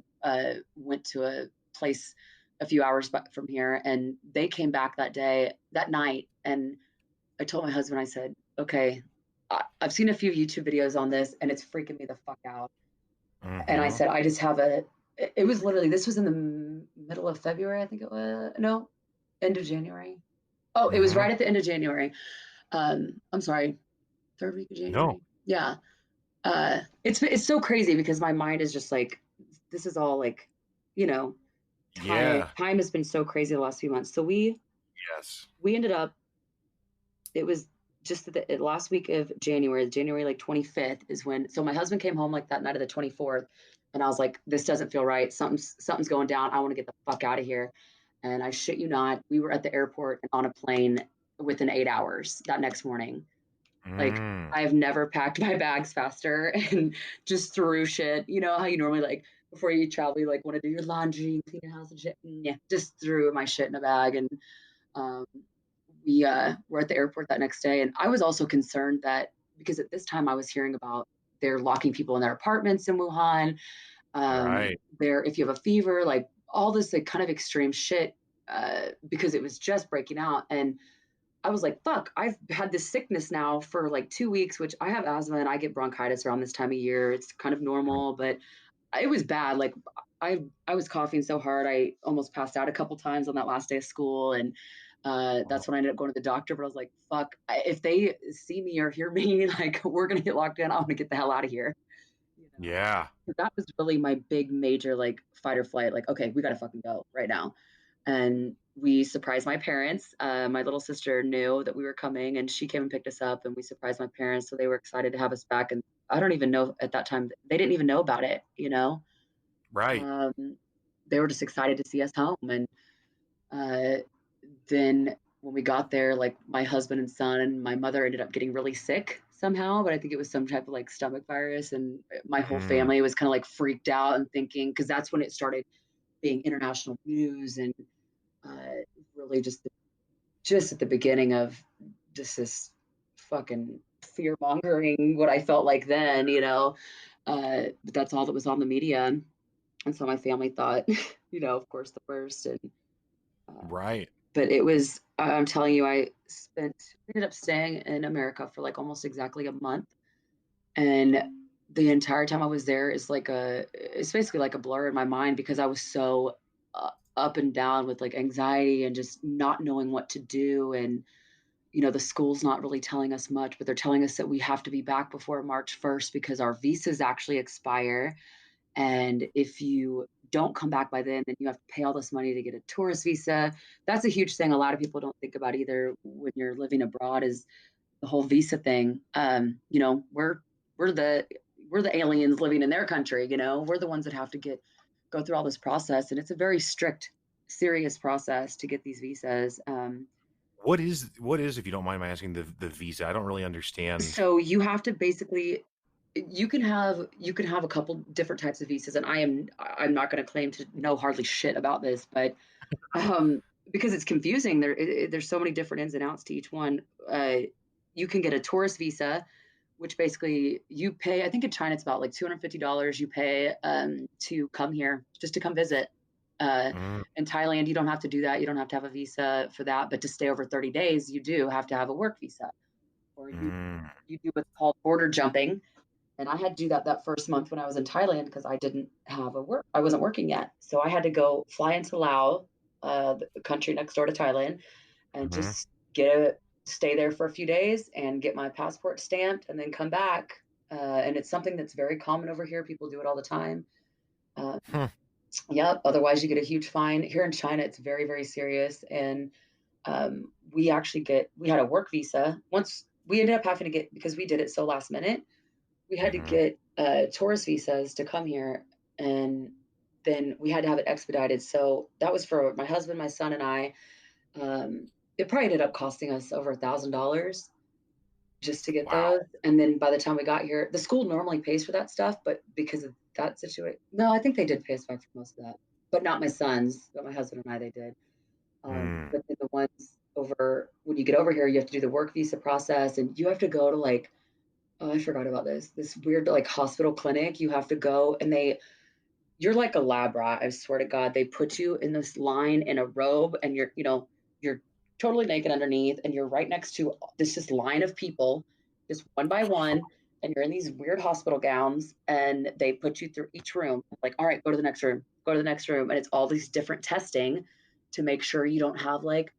Speaker 2: went to a place a few hours from here, and they came back that night, and I told my husband, I said, okay, I've seen a few YouTube videos on this, and it's freaking me the fuck out. And I
Speaker 1: Hmm.
Speaker 2: said, I just have it was literally, this was in the middle of February, I think it was, no, end of January. Oh, it was
Speaker 1: Hmm.
Speaker 2: right at the end of January. I'm sorry, third week of
Speaker 1: No.
Speaker 2: January. Yeah. It's so crazy because my mind is just like, this is all like, you know,
Speaker 1: Yeah.
Speaker 2: time has been so crazy the last few months. So
Speaker 1: Yes.
Speaker 2: we ended up, it was just the last week of January like 25th is when, so my husband came home like that night of the 24th, and I was like, this doesn't feel right. Something's going down. I want to get the fuck out of here. And I shit you not, we were at the airport and on a plane within 8 hours that next morning. Like,
Speaker 1: Mm.
Speaker 2: I've never packed my bags faster and just threw shit. You know how you normally like before you travel, you like want to do your laundry and clean your house and shit. Yeah, just threw my shit in a bag. And um, we were at the airport that next day, and I was also concerned that because at this time I was hearing about they're locking people in their apartments in Wuhan.
Speaker 1: Right.
Speaker 2: There, if you have a fever, like all this like kind of extreme shit, because it was just breaking out. And I was like, fuck, I've had this sickness now for like 2 weeks, which I have asthma and I get bronchitis around this time of year. It's kind of normal, but it was bad. Like I was coughing so hard I almost passed out a couple times on that last day of school, and
Speaker 1: Oh,
Speaker 2: that's when I ended up going to the doctor. But I was like, fuck, if they see me or hear me, like we're gonna get locked in. I want to get the hell out of here. You know,
Speaker 1: yeah.
Speaker 2: that was really my big major like fight or flight. Like, okay, we gotta fucking go right now. And we surprised my parents. My little sister knew that we were coming, and she came and picked us up, and we surprised my parents, so they were excited to have us back. And I don't even know at that time they didn't even know about it.
Speaker 1: Right.
Speaker 2: Um, they were just excited to see us home. And uh, then when we got there, like my husband and son and my mother ended up getting really sick somehow, but I think it was some type of like stomach virus. And my whole
Speaker 1: Mm.
Speaker 2: family was kind of like freaked out and thinking, because that's when it started being international news. And really just at the beginning of just this fucking fear mongering, what I felt like then. But that's all that was on the media. And so my family thought, of course, the worst. And uh,
Speaker 1: Right.
Speaker 2: but it was, I'm telling you, we ended up staying in America for like almost exactly a month. And the entire time I was there it's basically like a blur in my mind because I was so up and down with like anxiety and just not knowing what to do. And, the school's not really telling us much, but they're telling us that we have to be back before March 1st because our visas actually expire. And if you don't come back by then you have to pay all this money to get a tourist visa. That's a huge thing a lot of people don't think about either when you're living abroad is the whole visa thing. We're the we're the aliens living in their country. We're the ones that have to go through all this process, and it's a very strict, serious process to get these visas.
Speaker 1: What is if you don't mind my asking the visa? I don't really understand.
Speaker 2: So you have to basically you can have a couple different types of visas, and I'm not going to claim to know hardly shit about this, but um, because it's confusing. There's so many different ins and outs to each one. You can get a tourist visa, which basically you pay. I think in China it's about like $250 you pay to come here, just to come visit. Uh,
Speaker 1: Mm,
Speaker 2: in Thailand, you don't have to do that. You don't have to have a visa for that. But to stay over 30 days, you do have to have a work visa, or
Speaker 1: mm,
Speaker 2: you do what's called border jumping. And I had to do that first month when I was in Thailand because I didn't have a work. I wasn't working yet, so I had to go fly into Laos, the country next door to Thailand, and
Speaker 1: mhm.
Speaker 2: just stay there for a few days and get my passport stamped, and then come back. and it's something that's very common over here. People do it all the time. Uh,
Speaker 1: Huh.
Speaker 2: yeah, otherwise you get a huge fine. Here in China, it's very, very serious. And we had a work visa. Once we ended up having to get, because we did it so last minute, we had to
Speaker 1: Hmm.
Speaker 2: get tourist visas to come here. And then we had to have it expedited. So that was for my husband, my son, and I. Um, it probably ended up costing us over $1,000 just to get
Speaker 1: Wow.
Speaker 2: those. And then by the time we got here, the school normally pays for that stuff, but because of that situation, no, I think they did pay us back for most of that, but not my sons, but my husband and I, they did.
Speaker 1: Mm.
Speaker 2: But then the ones over, when you get over here, you have to do the work visa process, and you have to go to like, oh, I forgot about this weird like hospital clinic. You have to go, and you're like a lab rat. I swear to God, they put you in this line in a robe, and you're totally naked underneath, and you're right next to this just line of people, just one by one, and you're in these weird hospital gowns, and they put you through each room. Like, all right, go to the next room, go to the next room, and it's all these different testing to make sure you don't have like,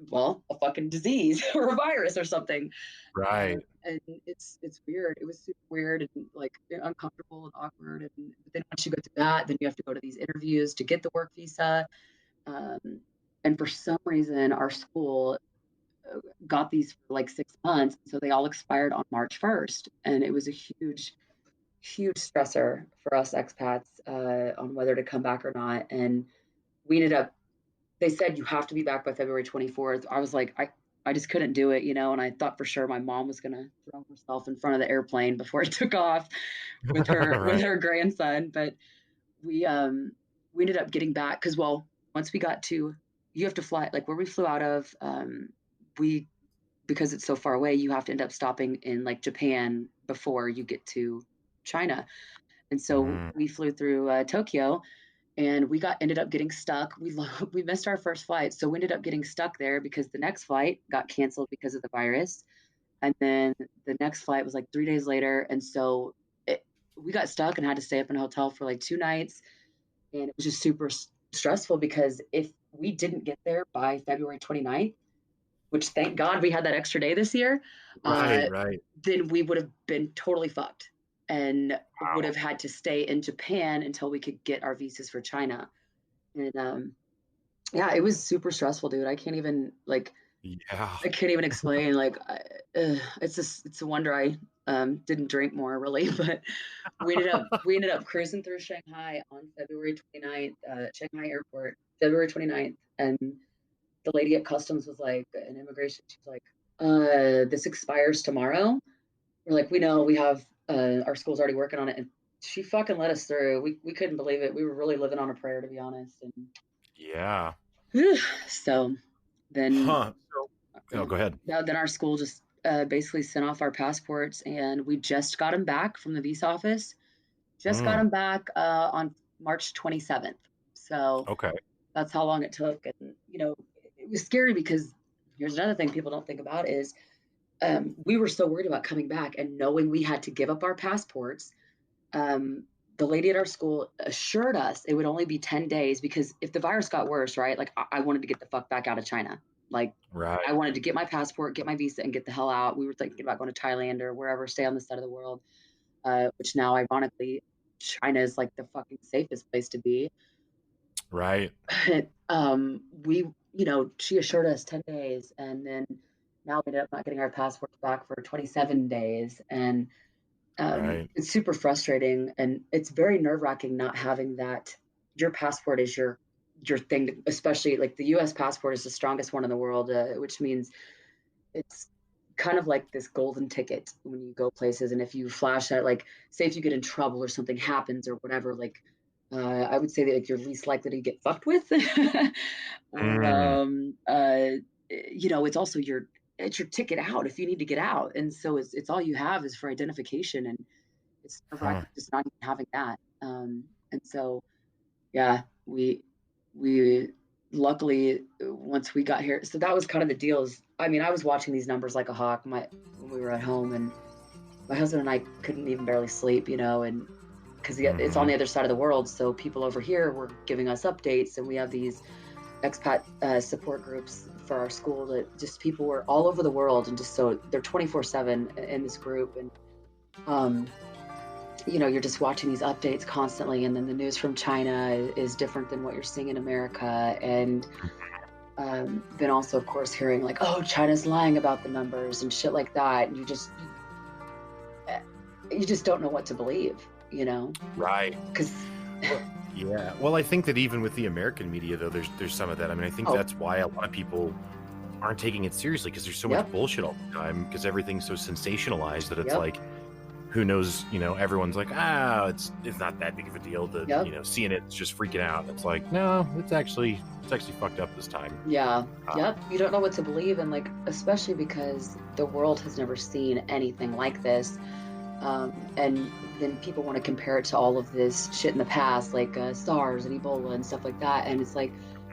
Speaker 2: well, a fucking disease or a virus or something.
Speaker 1: Right.
Speaker 2: And it's weird. It was super weird and like uncomfortable and awkward. And but then once you go through that, then you have to go to these interviews to get the work visa. Um, and for some reason, our school got these for like 6 months, so they all expired on March 1st, and it was a huge, huge stressor for us expats on whether to come back or not. And we ended up they said you have to be back by February 24th. I was like, I just couldn't do it, and I thought for sure my mom was gonna throw herself in front of the airplane before it took off with
Speaker 1: Right.
Speaker 2: her grandson. But we um we ended up getting back because, well, once we got to, you have to fly like where we flew out of, we because it's so far away, you have to end up stopping in like Japan before you get to China. And so
Speaker 1: Mm.
Speaker 2: we flew through Tokyo, and we got ended up getting stuck. We missed our first flight, so we ended up getting stuck there because the next flight got canceled because of the virus, and then the next flight was like 3 days later, and so we got stuck and had to stay up in a hotel for like 2 nights, and it was just super stressful because if we didn't get there by February 29th, which thank God we had that extra day this year, uh,
Speaker 1: Right. Right.
Speaker 2: then we would have been totally fucked and would
Speaker 1: Wow.
Speaker 2: have had to stay in Japan until we could get our visas for China. And yeah, it was super stressful, dude.
Speaker 1: Yeah.
Speaker 2: I can't even explain. It's a wonder I didn't drink more, really. But we ended up cruising through Shanghai on February 29th, Shanghai Airport, February 29th, and the lady at customs was like, in immigration, she was like, this expires tomorrow. We're like, we know, we have our school's already working on it, and she fucking let us through. We couldn't believe it. We were really living on a prayer, to be honest. And
Speaker 1: Yeah.
Speaker 2: so then
Speaker 1: Huh. So, oh, go ahead.
Speaker 2: then our school just basically sent off our passports, and we just got them back from the visa office. Just got
Speaker 1: Mm.
Speaker 2: them back on March 27th. So
Speaker 1: Okay.
Speaker 2: that's how long it took. And it was scary because here's another thing people don't think about is we were so worried about coming back and knowing we had to give up our passports. um, the lady at our school assured us it would only be 10 days because if the virus got worse, right? Like, I wanted to get the fuck back out of China. Like, I
Speaker 1: Right.
Speaker 2: wanted to get my passport, get my visa, and get the hell out. We were thinking about going to Thailand or wherever, stay on this side of the world, which now, ironically, China is like the fucking safest place to be.
Speaker 1: Right.
Speaker 2: She assured us 10 days, and then now we ended up not getting our passports back for 27 days. And
Speaker 1: Right.
Speaker 2: it's super frustrating, and it's very nerve wracking not having that. Your passport is your thing, especially like the U.S. passport is the strongest one in the world, which means it's kind of like this golden ticket when you go places. And if you flash that, like, say if you get in trouble or something happens or whatever, like, I would say that like you're least likely to get fucked with. Or
Speaker 1: Mm.
Speaker 2: it's also it's your ticket out if you need to get out, and so it's all you have is for identification, and it's nerve
Speaker 1: Huh.
Speaker 2: wracking just not even having that. And so, yeah, we luckily, once we got here, so that was kind of the deal. Is, I mean, I was watching these numbers like a hawk. When we were at home, and my husband and I couldn't even barely sleep, and because it's on
Speaker 1: Hmm.
Speaker 2: the other side of the world, so people over here were giving us updates, and we have these expat support groups for our school that just people were all over the world, and just so they're 24/7 in this group. And um, you're just watching these updates constantly, and then the news from China is different than what you're seeing in America. And then also, of course, hearing like, oh, China's lying about the numbers and shit like that. And you just don't know what to believe,
Speaker 1: Right.
Speaker 2: because
Speaker 1: Yeah. Well, I think that even with the American media, though, there's some of that. I mean, I think that's why a lot of people aren't taking it seriously, because there's so much bullshit all the time, because everything's so sensationalized that it's like, who knows, everyone's like, it's not that big of a deal. CNN's just freaking out. It's like, no, it's actually fucked up this time.
Speaker 2: Yeah. You don't know what to believe. And like, especially because the world has never seen anything like this. And then people want to compare it to all of this shit in the past, like SARS and Ebola and stuff like that. And it's like,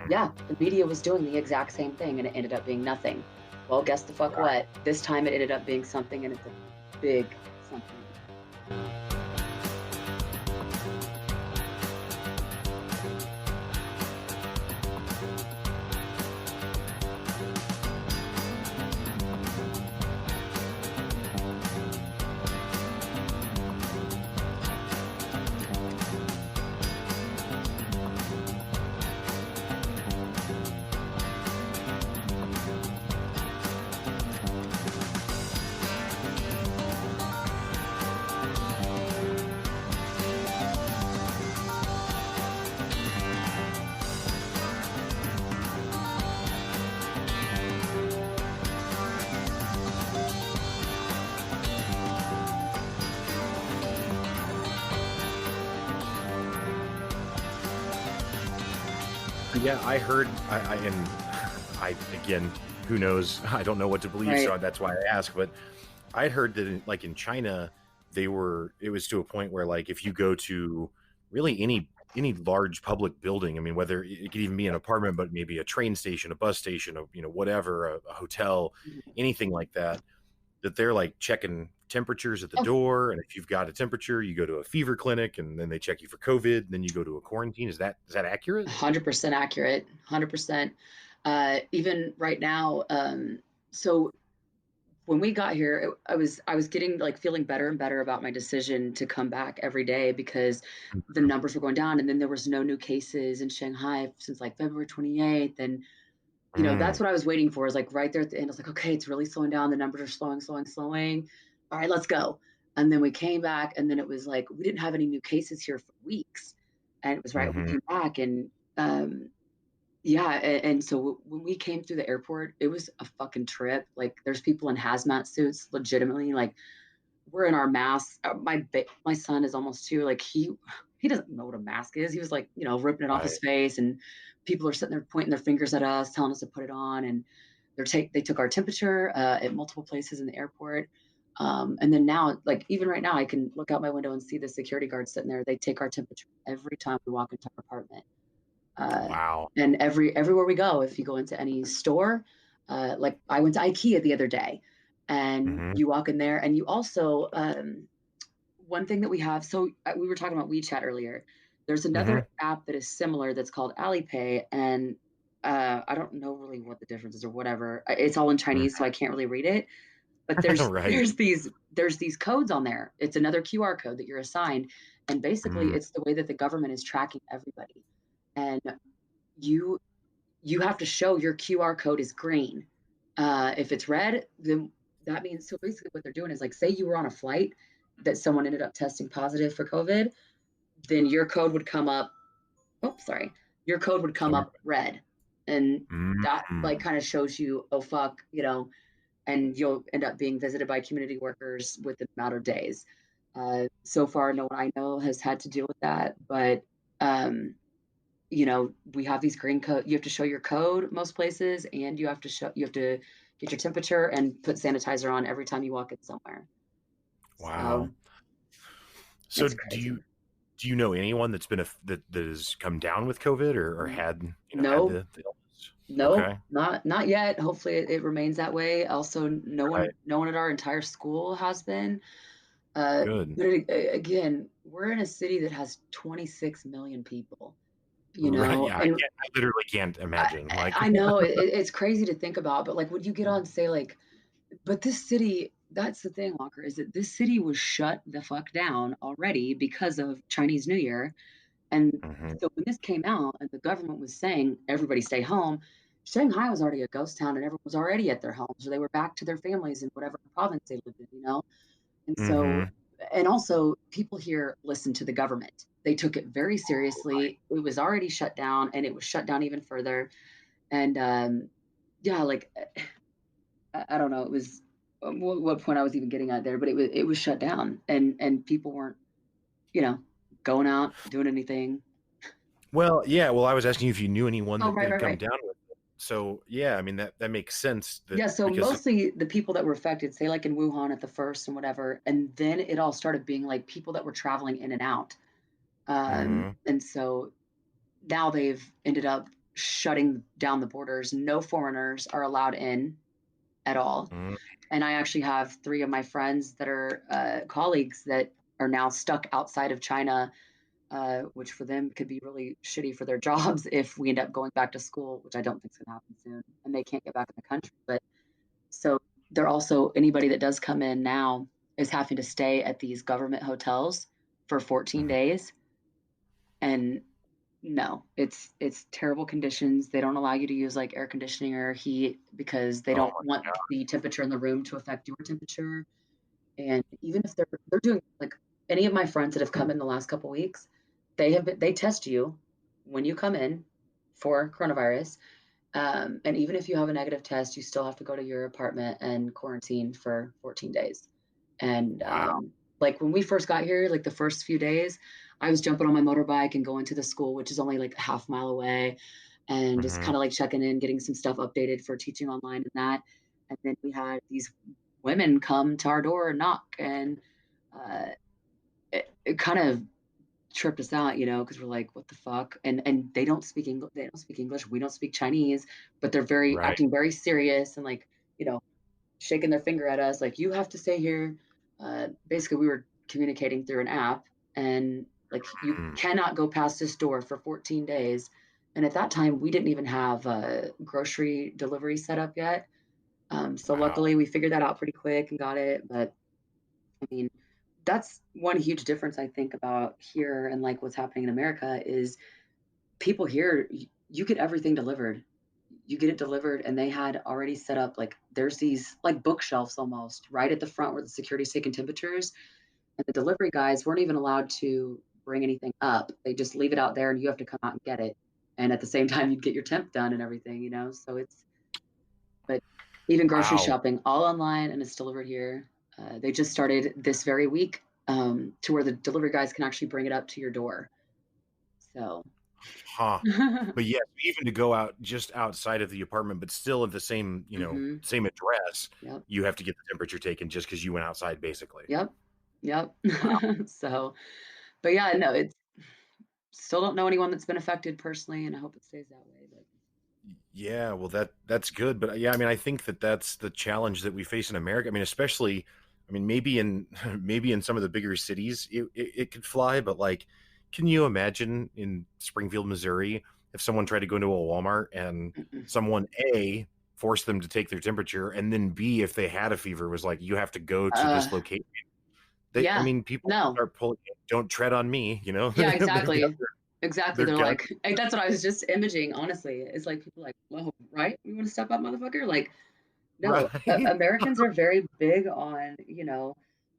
Speaker 2: yeah, the media was doing the exact same thing and it ended up being nothing. Well, guess the fuck what? This time it ended up being something, and it's a big something.
Speaker 1: Yeah, I heard, again, who knows? I don't know what to believe, so that's why I ask. But I heard that in China, it was to a point where, like, if you go to really any large public building, I mean, whether it could even be an apartment, but maybe a train station, a bus station, whatever, a hotel, anything like that, that they're like checking temperatures at the door, and if you've got a temperature, you go to a fever clinic, and then they check you for COVID, and then you go to a quarantine. Is that accurate?
Speaker 2: 100% accurate. 100%. Even right now, so when we got here, I was getting like feeling better and better about my decision to come back every day, because the numbers were going down, and then there was no new cases in Shanghai since like February 28th. And that's what I was waiting for, is like right there at the end. I was like, okay, it's really slowing down. The numbers are slowing. All right, let's go. And then we came back, and then it was like, we didn't have any new cases here for weeks. And it was right when we came back. And and so when we came through the airport, it was a fucking trip. Like, there's people in hazmat suits, legitimately. Like, we're in our masks. My son is almost 2. Like, he doesn't know what a mask is. He was like, ripping it off his face, and people are sitting there pointing their fingers at us, telling us to put it on. And they took our temperature at multiple places in the airport. And then now, like, even right now, I can look out my window and see the security guards sitting there. They take our temperature every time we walk into our apartment.
Speaker 1: Wow.
Speaker 2: And everywhere we go, if you go into any store, like I went to IKEA the other day, and you walk in there, and you also, one thing that we have, so we were talking about WeChat earlier. There's another app that is similar that's called Alipay, and I don't know really what the difference is or whatever. It's all in Chinese, so I can't really read it. But there's these codes on there. It's another QR code that you're assigned, and basically it's the way that the government is tracking everybody. And you have to show your QR code is green. If it's red, then that means, so basically what they're doing is, like, say you were on a flight that someone ended up testing positive for COVID, then your code would come up. Your code would come up red, and that like kind of shows you, oh fuck, and you'll end up being visited by community workers within a matter of days. So far, no one I know has had to deal with that, but we have these green code. You have to show your code most places, and you have to get your temperature and put sanitizer on every time you walk in somewhere.
Speaker 1: Wow. So do you know anyone that's been that has come down with COVID or had had the illness?
Speaker 2: No, okay. Not yet. Hopefully it remains that way. Also, no one at our entire school has been.
Speaker 1: Good.
Speaker 2: But again, we're in a city that has 26 million people.
Speaker 1: Right, yeah, I literally can't imagine.
Speaker 2: I know it's crazy to think about, but like, when you get on, say, like, but this city, that's the thing, Walker, is that this city was shut the fuck down already because of Chinese New Year. And
Speaker 1: Hmm.
Speaker 2: so when this came out and the government was saying everybody stay home, Shanghai was already a ghost town and everyone was already at their homes or they were back to their families in whatever province they lived in, you know? And so,
Speaker 1: Hmm.
Speaker 2: and also people here listened to the government. They took it very seriously. It was already shut down and it was shut down even further. And yeah, like I don't know, it was what point I was even getting at there, but it was shut down and people weren't, you know, going out, doing anything.
Speaker 1: Well, yeah. Well, I was asking you if you knew anyone
Speaker 2: Oh,
Speaker 1: that
Speaker 2: right,
Speaker 1: had
Speaker 2: right,
Speaker 1: come
Speaker 2: right.
Speaker 1: down with it. So yeah, I mean that makes sense that
Speaker 2: Yeah, so
Speaker 1: because
Speaker 2: mostly the people that were affected, say like in Wuhan at the first and whatever, and then it all started being like people that were traveling in and out.
Speaker 1: Mhm.
Speaker 2: And so now they've ended up shutting down the borders. No foreigners are allowed in at all.
Speaker 1: Mhm.
Speaker 2: And I actually have three of my friends that are colleagues that are now stuck outside of China, which for them could be really shitty for their jobs if we end up going back to school, which I don't think is going to happen soon, and they can't get back in the country. But so they're also anybody that does come in now is having to stay at these government hotels for 14
Speaker 1: Mhm.
Speaker 2: days. And no, it's terrible conditions. They don't allow you to use like air conditioning or heat because they
Speaker 1: Oh
Speaker 2: don't want
Speaker 1: my God.
Speaker 2: the temperature in the room to affect your temperature. And even if they're doing like any of my friends that have come in the last couple weeks, they test you when you come in for coronavirus. And even if you have a negative test, you still have to go to your apartment and quarantine for 14 days. And
Speaker 1: Wow.
Speaker 2: like when we first got here, like the first few days, I was jumping on my motorbike and going to the school, which is only like a half mile away, and just
Speaker 1: Mhm.
Speaker 2: kind of like checking in, getting some stuff updated for teaching online and that. And then we had these women come to our door and knock, and uh, it kind of tripped us out, you know, because we're like, what the fuck? And they don't speak English. They don't speak English. We don't speak Chinese, but they're very
Speaker 1: Right.
Speaker 2: acting very serious and like, you know, shaking their finger at us, like you have to stay here. Basically, we were communicating through an app, and like you
Speaker 1: Mm.
Speaker 2: cannot go past this door for 14 days. And at that time, we didn't even have a grocery delivery set up yet. So
Speaker 1: Wow.
Speaker 2: luckily, we figured that out pretty quick and got it. But I mean, that's one huge difference I think about here and like what's happening in America is people here, you get everything delivered. You get it delivered, and they had already set up like there's these like bookshelves almost right at the front where the security's taking temperatures, and the delivery guys weren't even allowed to bring anything up. They just leave it out there, and you have to come out and get it. And at the same time, you'd get your temp done and everything, you know. So it's but even grocery
Speaker 1: Wow.
Speaker 2: shopping all online and it's delivered here. They just started this very week to where the delivery guys can actually bring it up to your door. So,
Speaker 1: Huh. But yes, even to go out just outside of the apartment, but still at the same,
Speaker 2: hmm
Speaker 1: same address,
Speaker 2: yep,
Speaker 1: you have to get the temperature taken just because you went outside, basically.
Speaker 2: yep, yep.
Speaker 1: Wow.
Speaker 2: So, but yeah, no, it's still don't know anyone that's been affected personally, and I hope it stays that way. But
Speaker 1: Yeah, well, that's good, but yeah, I mean, I think that that's the challenge that we face in America. I mean, especially, I mean, maybe in maybe in some of the bigger cities, it could fly, but like, can you imagine in Springfield, Missouri, if someone tried to go into a Walmart and
Speaker 2: mm-mm.
Speaker 1: someone A forced them to take their temperature, and then B, if they had a fever, was like, you have to go to
Speaker 2: uh,
Speaker 1: this location. I
Speaker 2: yeah,
Speaker 1: mean, people
Speaker 2: no,
Speaker 1: start pulling, don't tread on me,
Speaker 2: yeah,
Speaker 1: they've got
Speaker 2: exactly. Exactly.
Speaker 1: their
Speaker 2: They're
Speaker 1: gun.
Speaker 2: like, that's what I was just imaging, honestly. It's like people like, whoa, right? You want to step up, motherfucker? Like, no,
Speaker 1: Right?
Speaker 2: Americans are very big on, you know,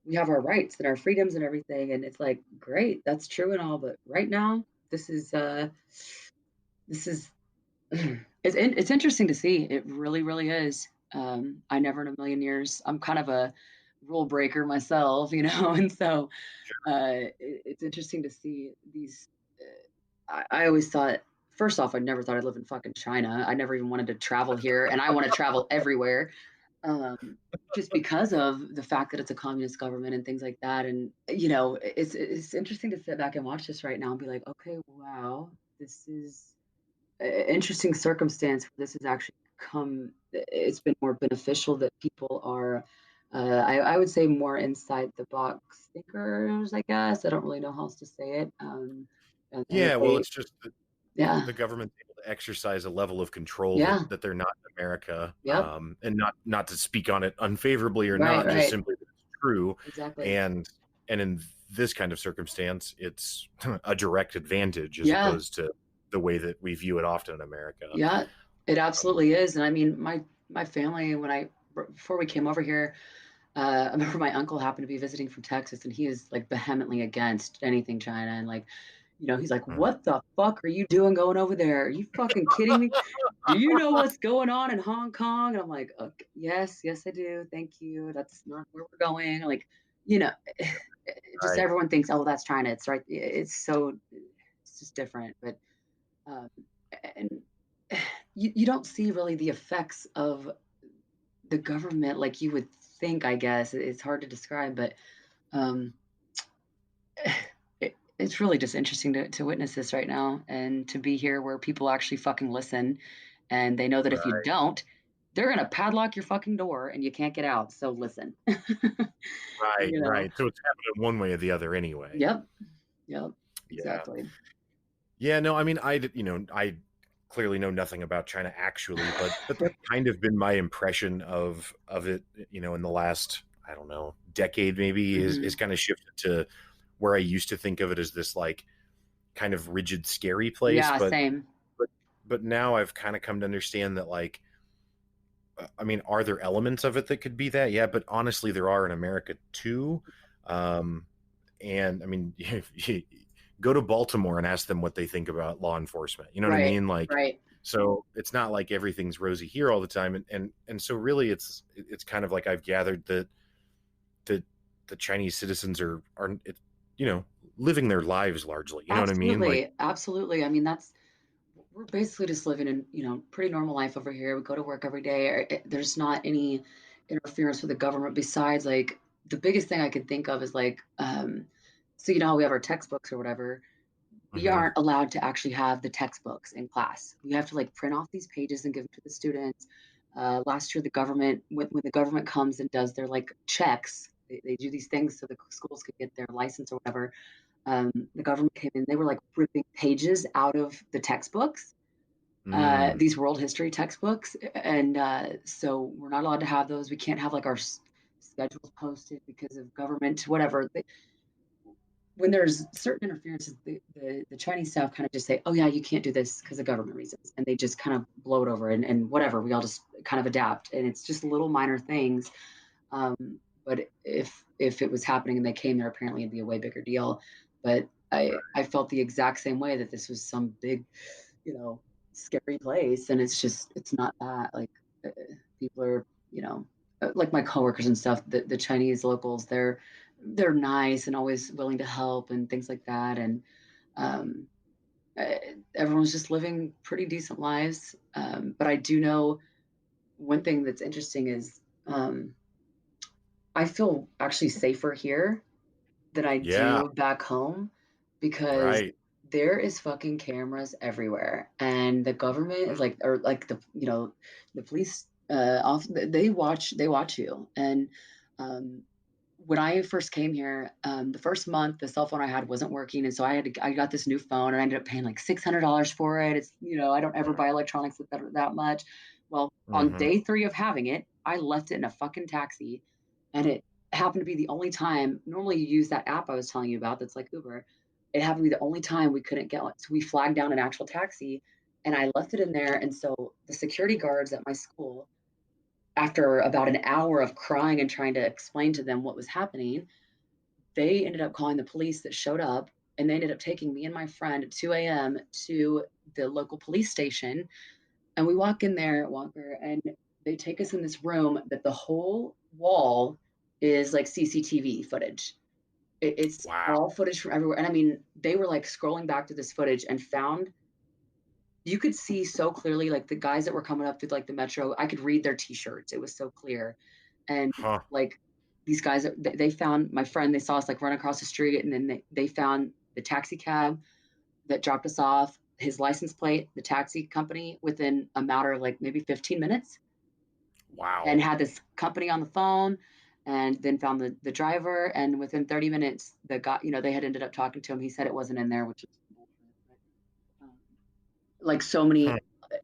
Speaker 2: we have our rights and our freedoms and everything. And it's like, great, that's true and all. But right now, this is, it's interesting to see. It really, really is. I never in a million years, I'm kind of a rule breaker myself, you know, and so it's interesting to see these. I always thought, first off, I never thought I'd live in fucking China. I never even wanted to travel here, and I want to travel everywhere, um, just because of the fact that it's a communist government and things like that. And you know, it's interesting to sit back and watch this right now and be like, okay, wow, this is interesting circumstance where this has actually come. It's been more beneficial that people are. I would say more inside the box thinkers, I guess. I don't really know how else to say it. And that
Speaker 1: Yeah, well,
Speaker 2: they,
Speaker 1: it's just
Speaker 2: yeah,
Speaker 1: the government's able exercise a level of control
Speaker 2: Yeah.
Speaker 1: that they're not in America,
Speaker 2: Yep.
Speaker 1: and not to speak on it unfavorably or
Speaker 2: Right.
Speaker 1: not, just
Speaker 2: Right.
Speaker 1: simply that it's true.
Speaker 2: Exactly.
Speaker 1: And in this kind of circumstance, it's a direct advantage as
Speaker 2: Yeah.
Speaker 1: opposed to the way that we view it often in America.
Speaker 2: Yeah. It
Speaker 1: Um,
Speaker 2: absolutely is. And I mean, my family, before we came over here, I remember my uncle happened to be visiting from Texas, and he is like vehemently against anything China. And like, he's like,
Speaker 1: mhm.
Speaker 2: "What the fuck are you doing going over there? Are you fucking kidding me? Do you know what's going on in Hong Kong?" And I'm like, okay, "Yes, yes, I do. Thank you. That's not where we're going." Like, you know, just
Speaker 1: Right,
Speaker 2: everyone thinks, "Oh, that's China." It's right. It's just different. But um, and you don't see really the effects of the government like you would think. I guess it's hard to describe, but um, it's really just interesting to witness this right now and to be here where people actually fucking listen, and they know that if you
Speaker 1: right,
Speaker 2: don't, they're gonna padlock your fucking door and you can't get out. So listen.
Speaker 1: right,
Speaker 2: you know.
Speaker 1: right. So it's happening one way or the other anyway.
Speaker 2: Yep. Yep.
Speaker 1: Yeah.
Speaker 2: Exactly.
Speaker 1: Yeah, no, I mean, I clearly know nothing about China actually, but that's kind of been my impression of it, in the last, I don't know, decade maybe is
Speaker 2: Hmm.
Speaker 1: kind of shifted to where I used to think of it as this like kind of rigid, scary place,
Speaker 2: Yeah.
Speaker 1: but
Speaker 2: Same.
Speaker 1: but but now I've kind of come to understand that like I mean, are there elements of it that could be that? Yeah, but honestly, there are in America too. Um, and I mean, go to Baltimore and ask them what they think about law enforcement. You know what I
Speaker 2: Right.
Speaker 1: mean? Like,
Speaker 2: Right.
Speaker 1: so it's not like everything's rosy here all the time. And so really, it's kind of like I've gathered that the Chinese citizens are you know living their lives largely. You know what I mean? Like,
Speaker 2: Absolutely. Absolutely. I mean, we're basically just living in, pretty normal life over here. We go to work every day. There's not any interference with the government besides like the biggest thing I can think of is like, so how we have our textbooks or whatever. We
Speaker 1: mhm,
Speaker 2: aren't allowed to actually have the textbooks in class. We have to like print off these pages and give them to the students. Last year, when the government comes and does their like checks, they do these things so the schools could get their license or whatever. The government came in, they were like ripping pages out of the textbooks,
Speaker 1: mm,
Speaker 2: these world history textbooks. And so we're not allowed to have those. We can't have like our schedules posted because of government, whatever. When there's certain interferences, the Chinese staff kind of just say, "Oh yeah, you can't do this because of government reasons," and they just kind of blow it over and whatever. We all just kind of adapt, and it's just little minor things. But if it was happening and they came there, apparently it'd be a way bigger deal. But I felt the exact same way that this was some big, you know, scary place, and it's not that. Like uh, people are, like my coworkers and stuff. The Chinese locals, they're nice and always willing to help and things like that, and um, uh, everyone's just living pretty decent lives. But I do know one thing that's interesting is. I feel actually safer here than I
Speaker 1: yeah,
Speaker 2: do back home because
Speaker 1: right,
Speaker 2: there is fucking cameras everywhere, and the government is like, or like the police they watch you. And um when I first came here, the first month the cell phone I had wasn't working, and so I got this new phone, and I ended up paying like $600 for it. It's I don't ever buy electronics that much. Well, on
Speaker 1: hmm,
Speaker 2: day three of having it, I left it in a fucking taxi, and it happened to be the only time. Normally, you use that app I was telling you about, that's like Uber. It happened to be the only time we couldn't get one, so we flagged down an actual taxi, and I left it in there. And so the security guards at my school, after about an hour of crying and trying to explain to them what was happening, they ended up calling the police that showed up, and they ended up taking me and my friend at 2 a.m. to the local police station. And we walk in there, Walker, and they take us in this room that the whole wall is like CCTV footage. It's
Speaker 1: wow,
Speaker 2: all footage from everywhere. And I mean, they were like scrolling back to this footage and found, you could see so clearly, like the guys that were coming up through like the metro, I could read their t-shirts. It was so clear. And
Speaker 1: huh,
Speaker 2: like these guys, they found my friend, they saw us like run across the street, and then they found the taxi cab that dropped us off, his license plate, the taxi company, within a matter of like maybe 15 minutes, and
Speaker 1: wow.
Speaker 2: had this company on the phone, and then found the driver. And within 30 minutes, the guy, they had ended up talking to him. He said it wasn't in there, which is bullshit. But, Like so many,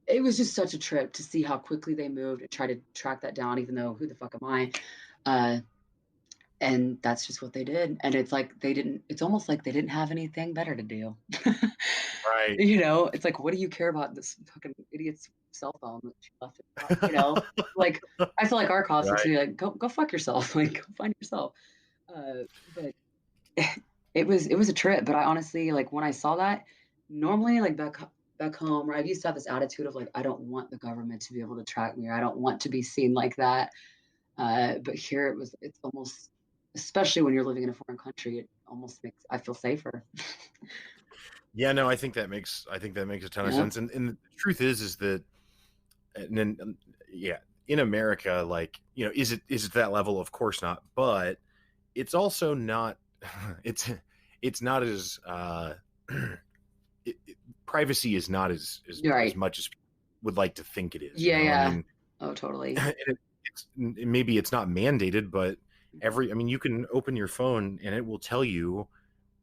Speaker 2: it was just such a trip to see how quickly they moved and try to track that down, even though who the fuck am I? Uh, and that's just what they did. And it's like they didn't, it's almost like they didn't have anything better to do.
Speaker 1: Right.
Speaker 2: You know, it's like, what do you care about this fucking idiot's cell phone that she left in the car? You know, like I feel like our cops would
Speaker 1: Right.
Speaker 2: be like, go fuck yourself, like go find yourself. But it was a trip. But I honestly, like when I saw that, normally like back home, where I used to have this attitude of like, I don't want the government to be able to track me, or I don't want to be seen like that. But here it's almost, especially when you're living in a foreign country, it almost makes I feel safer.
Speaker 1: Yeah, no, I think that makes a ton of
Speaker 2: Yeah.
Speaker 1: sense. And the truth is that, and then yeah, in America, like, is it that level? Of course not. But it's also not. It's not as privacy is not as
Speaker 2: Right.
Speaker 1: much as people would like to think it is.
Speaker 2: Yeah,
Speaker 1: I
Speaker 2: yeah.
Speaker 1: mean,
Speaker 2: Oh, totally.
Speaker 1: maybe it's not mandated, but I mean, you can open your phone and it will tell you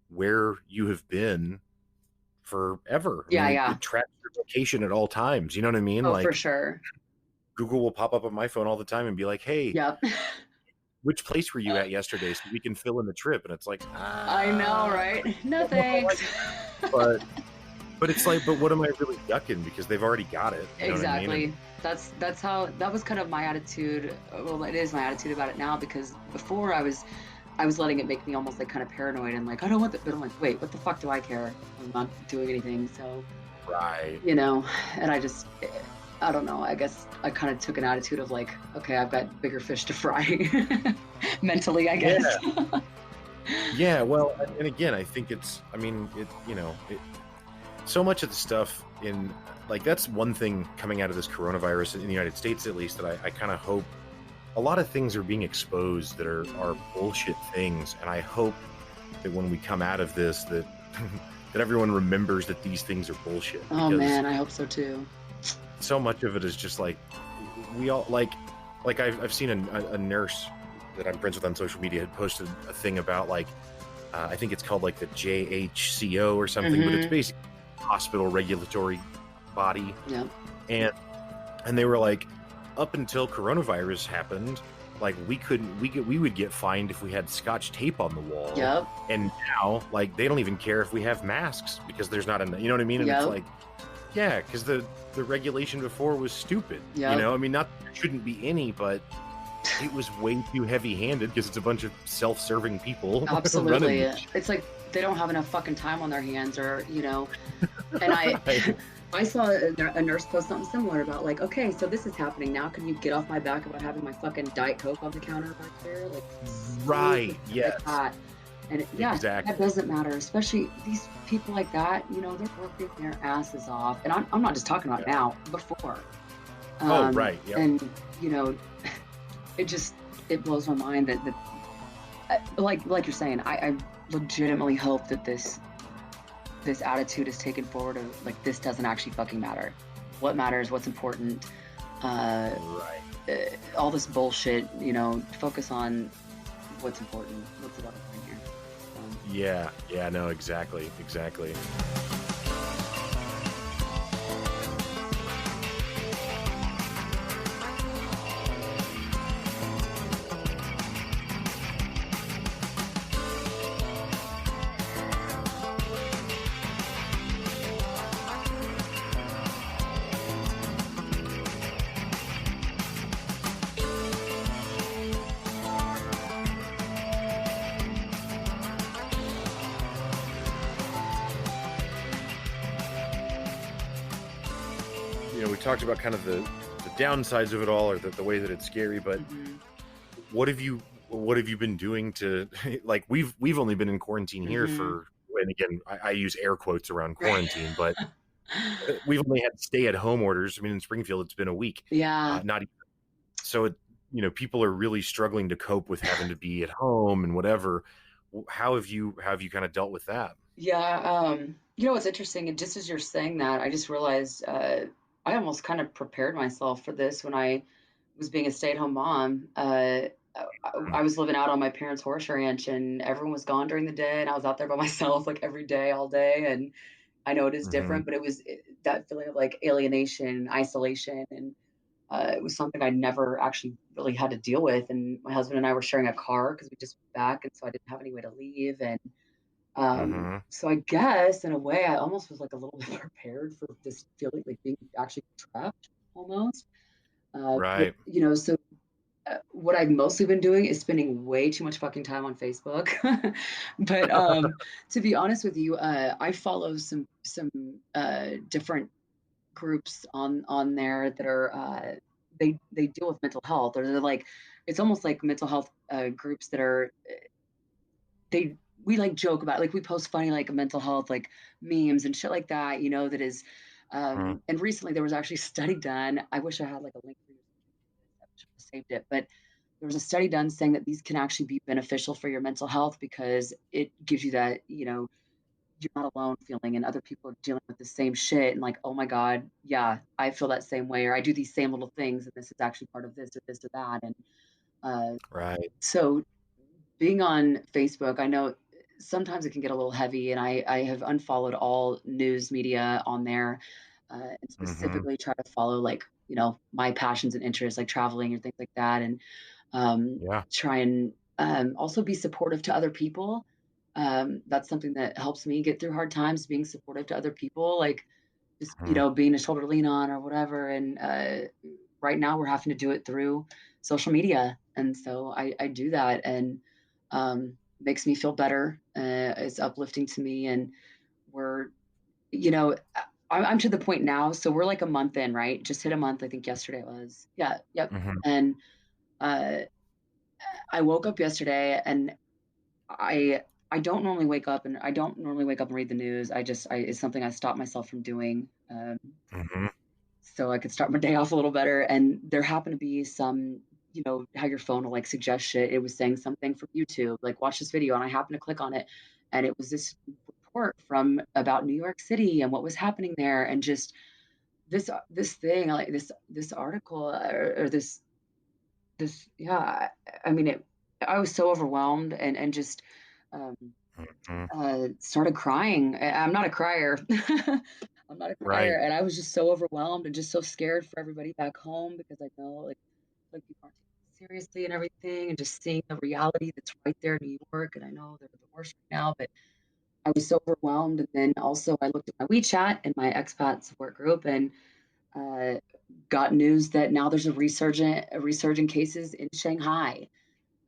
Speaker 1: where you have been forever. I mean,
Speaker 2: Yeah,
Speaker 1: it,
Speaker 2: yeah.
Speaker 1: it tracks your location at all times. You know what I mean?
Speaker 2: Oh, for
Speaker 1: Like,
Speaker 2: sure.
Speaker 1: Google will pop up on my phone all the time and be like, "Hey,
Speaker 2: Yep.
Speaker 1: which place were you at yesterday, so we can fill in the trip?" And it's like,
Speaker 2: I know, right?
Speaker 1: I
Speaker 2: No
Speaker 1: don't know if I
Speaker 2: thanks.
Speaker 1: like it. But it's like, but what am I really ducking? Because they've already got it. You know what I mean? And
Speaker 2: Exactly. That's how that was kind of my attitude. Well, it is my attitude about it now, because before I was letting it make me almost like kind of paranoid and like I don't want that, but I'm like, wait, what the fuck do I care? I'm not doing anything, so
Speaker 1: right.
Speaker 2: you know. And I don't know. I guess I kind of took an attitude of like, okay, I've got bigger fish to fry, mentally, I guess.
Speaker 1: Yeah. Yeah. Well, and again, I think I mean, so much of the stuff in, like, that's one thing coming out of this coronavirus in the United States, at least, that I kind of hope a lot of things are being exposed that are bullshit things. And I hope that when we come out of this, that that everyone remembers that these things are bullshit.
Speaker 2: Oh
Speaker 1: Because
Speaker 2: man, I hope so too.
Speaker 1: so much of it is just like, we all like I've seen a nurse that I'm friends with on social media had posted a thing about, like, I think it's called like the JHCO or something, but it's
Speaker 2: Mm-hmm.
Speaker 1: basically a hospital regulatory body.
Speaker 2: Yep.
Speaker 1: And they were like, up until coronavirus happened, like, we would get fined if we had scotch tape on the wall.
Speaker 2: Yep.
Speaker 1: And now, like, they don't even care if we have masks because there's not enough. You know what I mean? And
Speaker 2: Yep.
Speaker 1: it's like, yeah, because the regulation before was stupid.
Speaker 2: Yep.
Speaker 1: You know, I mean, not there shouldn't be any, but it was way too heavy-handed because it's a bunch of self-serving people.
Speaker 2: Absolutely.
Speaker 1: running.
Speaker 2: It's like they don't have enough fucking time on their hands, or you know. And I
Speaker 1: Right.
Speaker 2: I saw a nurse post something similar about like, okay, so this is happening now. Can you get off my back about having my fucking Diet Coke on the counter back there? Like,
Speaker 1: Right,
Speaker 2: like
Speaker 1: yes.
Speaker 2: that. And yeah,
Speaker 1: Exactly.
Speaker 2: that doesn't matter, especially these people like that. You know, they're working their asses off, and I'm not just talking about
Speaker 1: Yeah.
Speaker 2: now. Before.
Speaker 1: Oh, right, yep.
Speaker 2: And you know, it blows my mind that like you're saying, I legitimately hope that this attitude is taken forward of like, this doesn't actually fucking matter. What matters, what's important,
Speaker 1: Right.
Speaker 2: all this bullshit, you know, focus on what's important. What's the other thing here?
Speaker 1: Yeah, no, exactly. We talked about kind of the downsides of it all, or the way that it's scary, but
Speaker 2: Mm-hmm.
Speaker 1: what have you been doing to like, we've only been in quarantine here
Speaker 2: Mhm.
Speaker 1: for, and again, I use air quotes around quarantine, but we've only had stay-at-home orders. I mean, in Springfield, it's been a week.
Speaker 2: Yeah.
Speaker 1: Not even. So, people are really struggling to cope with having to be at home and whatever. How have you kind of dealt with that?
Speaker 2: Yeah. You know what's interesting? And just as you're saying that, I just realized I almost kind of prepared myself for this when I was being a stay-at-home mom. I was living out on my parents' horse ranch, and everyone was gone during the day, and I was out there by myself like every day, all day, and I know it is
Speaker 1: Mhm.
Speaker 2: different, but that feeling of like alienation, isolation, and it was something I never actually really had to deal with. And my husband and I were sharing a car because we just moved back, and so I didn't have any way to leave. And
Speaker 1: Mhm.
Speaker 2: so I guess in a way, I almost was like a little bit prepared for this feeling, like being actually trapped almost. But
Speaker 1: Right.
Speaker 2: so what I've mostly been doing is spending way too much fucking time on Facebook. But to be honest with you, I follow some different groups on there that are they deal with mental health, or they're like it's almost like mental health groups that are they we like joke about, like we post funny like mental health like memes and shit like that, that is
Speaker 1: Mhm.
Speaker 2: and recently there was actually a study done. I wish I had like a link for you. I should have saved it, but there was a study done saying that these can actually be beneficial for your mental health because it gives you that, you're not alone feeling, and other people are dealing with the same shit, and like, oh my god, yeah, I feel that same way, or I do these same little things, and this is actually part of this or this or that. And uh,
Speaker 1: Right.
Speaker 2: so being on Facebook, I know sometimes it can get a little heavy, and I have unfollowed all news media on there, and
Speaker 1: Mhm.
Speaker 2: specifically try to follow like my passions and interests like traveling and things like that, and
Speaker 1: Yeah.
Speaker 2: try and also be supportive to other people. That's something that helps me get through hard times, being supportive to other people, like just
Speaker 1: Mhm.
Speaker 2: being a shoulder to lean on or whatever. And right now we're having to do it through social media, and so I do that, and makes me feel better. It's uplifting to me, and we're you know I'm to the point now, so we're like a month in, right? Just hit a month, I think yesterday it was. Yeah, yep.
Speaker 1: Mhm.
Speaker 2: And uh I woke up yesterday, and I I don't normally wake up and read the news. It's something I stop myself from doing,
Speaker 1: Mhm.
Speaker 2: so I could start my day off a little better. And there happened to be some, how your phone will like suggest shit. It was saying something from YouTube, like watch this video, and I happened to click on it, and it was this report from about New York City and what was happening there, and just this thing, like this article, or this yeah. I mean it. I was so overwhelmed, and just um,
Speaker 1: Mhm.
Speaker 2: started crying. I'm not a crier. I'm not a crier,
Speaker 1: Right.
Speaker 2: and I was just so overwhelmed and just so scared for everybody back home, because I know like people aren't taking it seriously and everything, and just seeing the reality that's right there in New York. And I know they're the worst right now, but I was so overwhelmed. And then also I looked at my WeChat and my expat support group, and uh, got news that now there's a resurgent cases in Shanghai.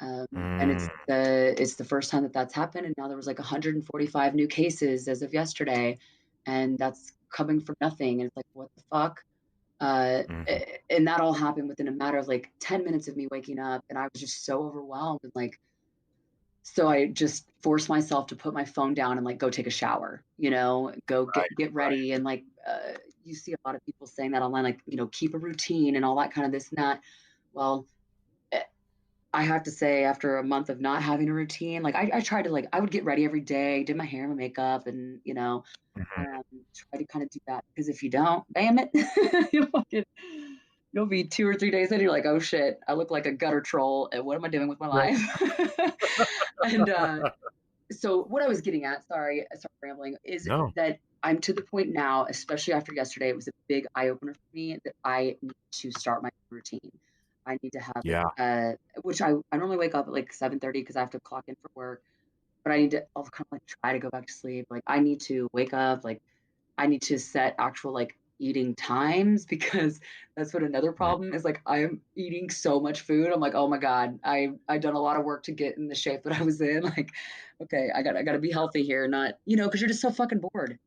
Speaker 2: And
Speaker 1: Mm.
Speaker 2: it's the first time that that's happened, and now there was like 145 new cases as of yesterday, and that's coming from nothing. And it's like, what the fuck?
Speaker 1: Mhm.
Speaker 2: And that all happened within a matter of like 10 minutes of me waking up, and I was just so overwhelmed, and like, so I just forced myself to put my phone down and like go take a shower, go
Speaker 1: Right.
Speaker 2: get
Speaker 1: Right.
Speaker 2: ready, and like you see a lot of people saying that online, like keep a routine and all that kind of this and that. Well, eh, I have to say, after a month of not having a routine, like I tried to, like, I would get ready every day, did my hair and my makeup, and
Speaker 1: Mhm.
Speaker 2: try to kind of do that, because if you don't, damn it, you'll fucking, you'll be 2 or 3 days in, you're like, oh shit, I look like a gutter troll, and what am I doing with my
Speaker 1: Right.
Speaker 2: life? And so what I was getting at, sorry, I started rambling, is
Speaker 1: No.
Speaker 2: that I'm to the point now, especially after yesterday, it was a big eye opener for me, that I need to start my routine. I need to have
Speaker 1: Yeah.
Speaker 2: which I normally wake up at like 7:30 because I have to clock in for work, but I'll kind of like try to go back to sleep. Like I need to wake up, like I need to set actual like eating times, because that's what another
Speaker 1: Mm.
Speaker 2: problem is. Like I'm eating so much food. I'm like, oh my God, I done a lot of work to get in the shape that I was in. Like, okay, I gotta be healthy here, not, because you're just so fucking bored.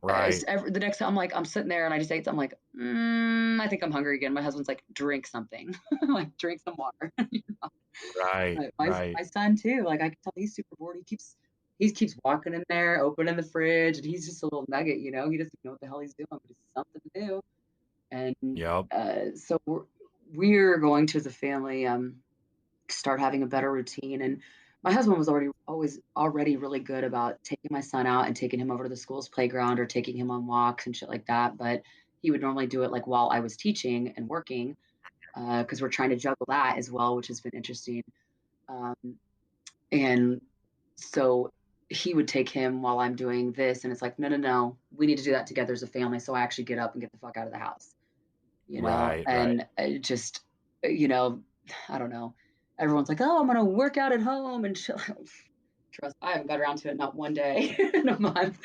Speaker 1: Right.
Speaker 2: The next time I'm sitting there and I just ate something, I'm like, I think I'm hungry again. My husband's like, drink something, like drink some water.
Speaker 1: Right.
Speaker 2: My
Speaker 1: Right.
Speaker 2: son too. Like I can tell he's super bored. He keeps walking in there, opening the fridge, and he's just a little nugget. He doesn't know what the hell he's doing, but it's something to do. And
Speaker 1: Yep.
Speaker 2: so we're going to, as a family, start having a better routine. And my husband was already really good about taking my son out and taking him over to the school's playground, or taking him on walks and shit like that. But he would normally do it like while I was teaching and working, because we're trying to juggle that as well, which has been interesting. Um, and so he would take him while I'm doing this. And it's like, no, no, no, we need to do that together as a family. So I actually get up and get the fuck out of the house,
Speaker 1: Right, right.
Speaker 2: and it just, you know, I don't know. Everyone's like, oh, I'm going to work out at home and chill. Trust, I haven't got around to it not one day in a month,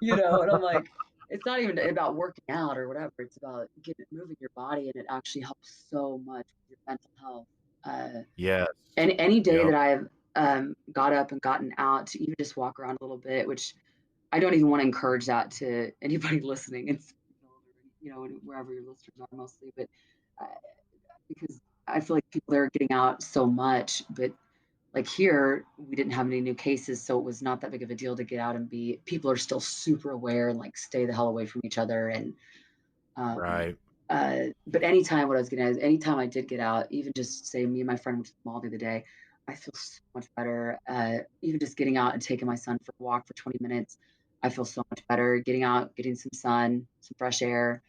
Speaker 2: and I'm like, it's not even about working out or whatever. It's about moving your body, and it actually helps so much with your mental health.
Speaker 1: Yes.
Speaker 2: And any day
Speaker 1: Yep.
Speaker 2: that I've got up and gotten out to even just walk around a little bit, which I don't even want to encourage that to anybody listening in Springfield or wherever your listeners are mostly, but uh, because I feel like people are getting out so much, but like here we didn't have any new cases, so it was not that big of a deal to get out and be. People are still super aware and like stay the hell away from each other, and um,
Speaker 1: Right.
Speaker 2: but anytime, what I was getting at is anytime I did get out, even just say me and my friend went to the mall the other day, I feel so much better. Even just getting out and taking my son for a walk for 20 minutes, I feel so much better. Getting out, getting some sun, some fresh air.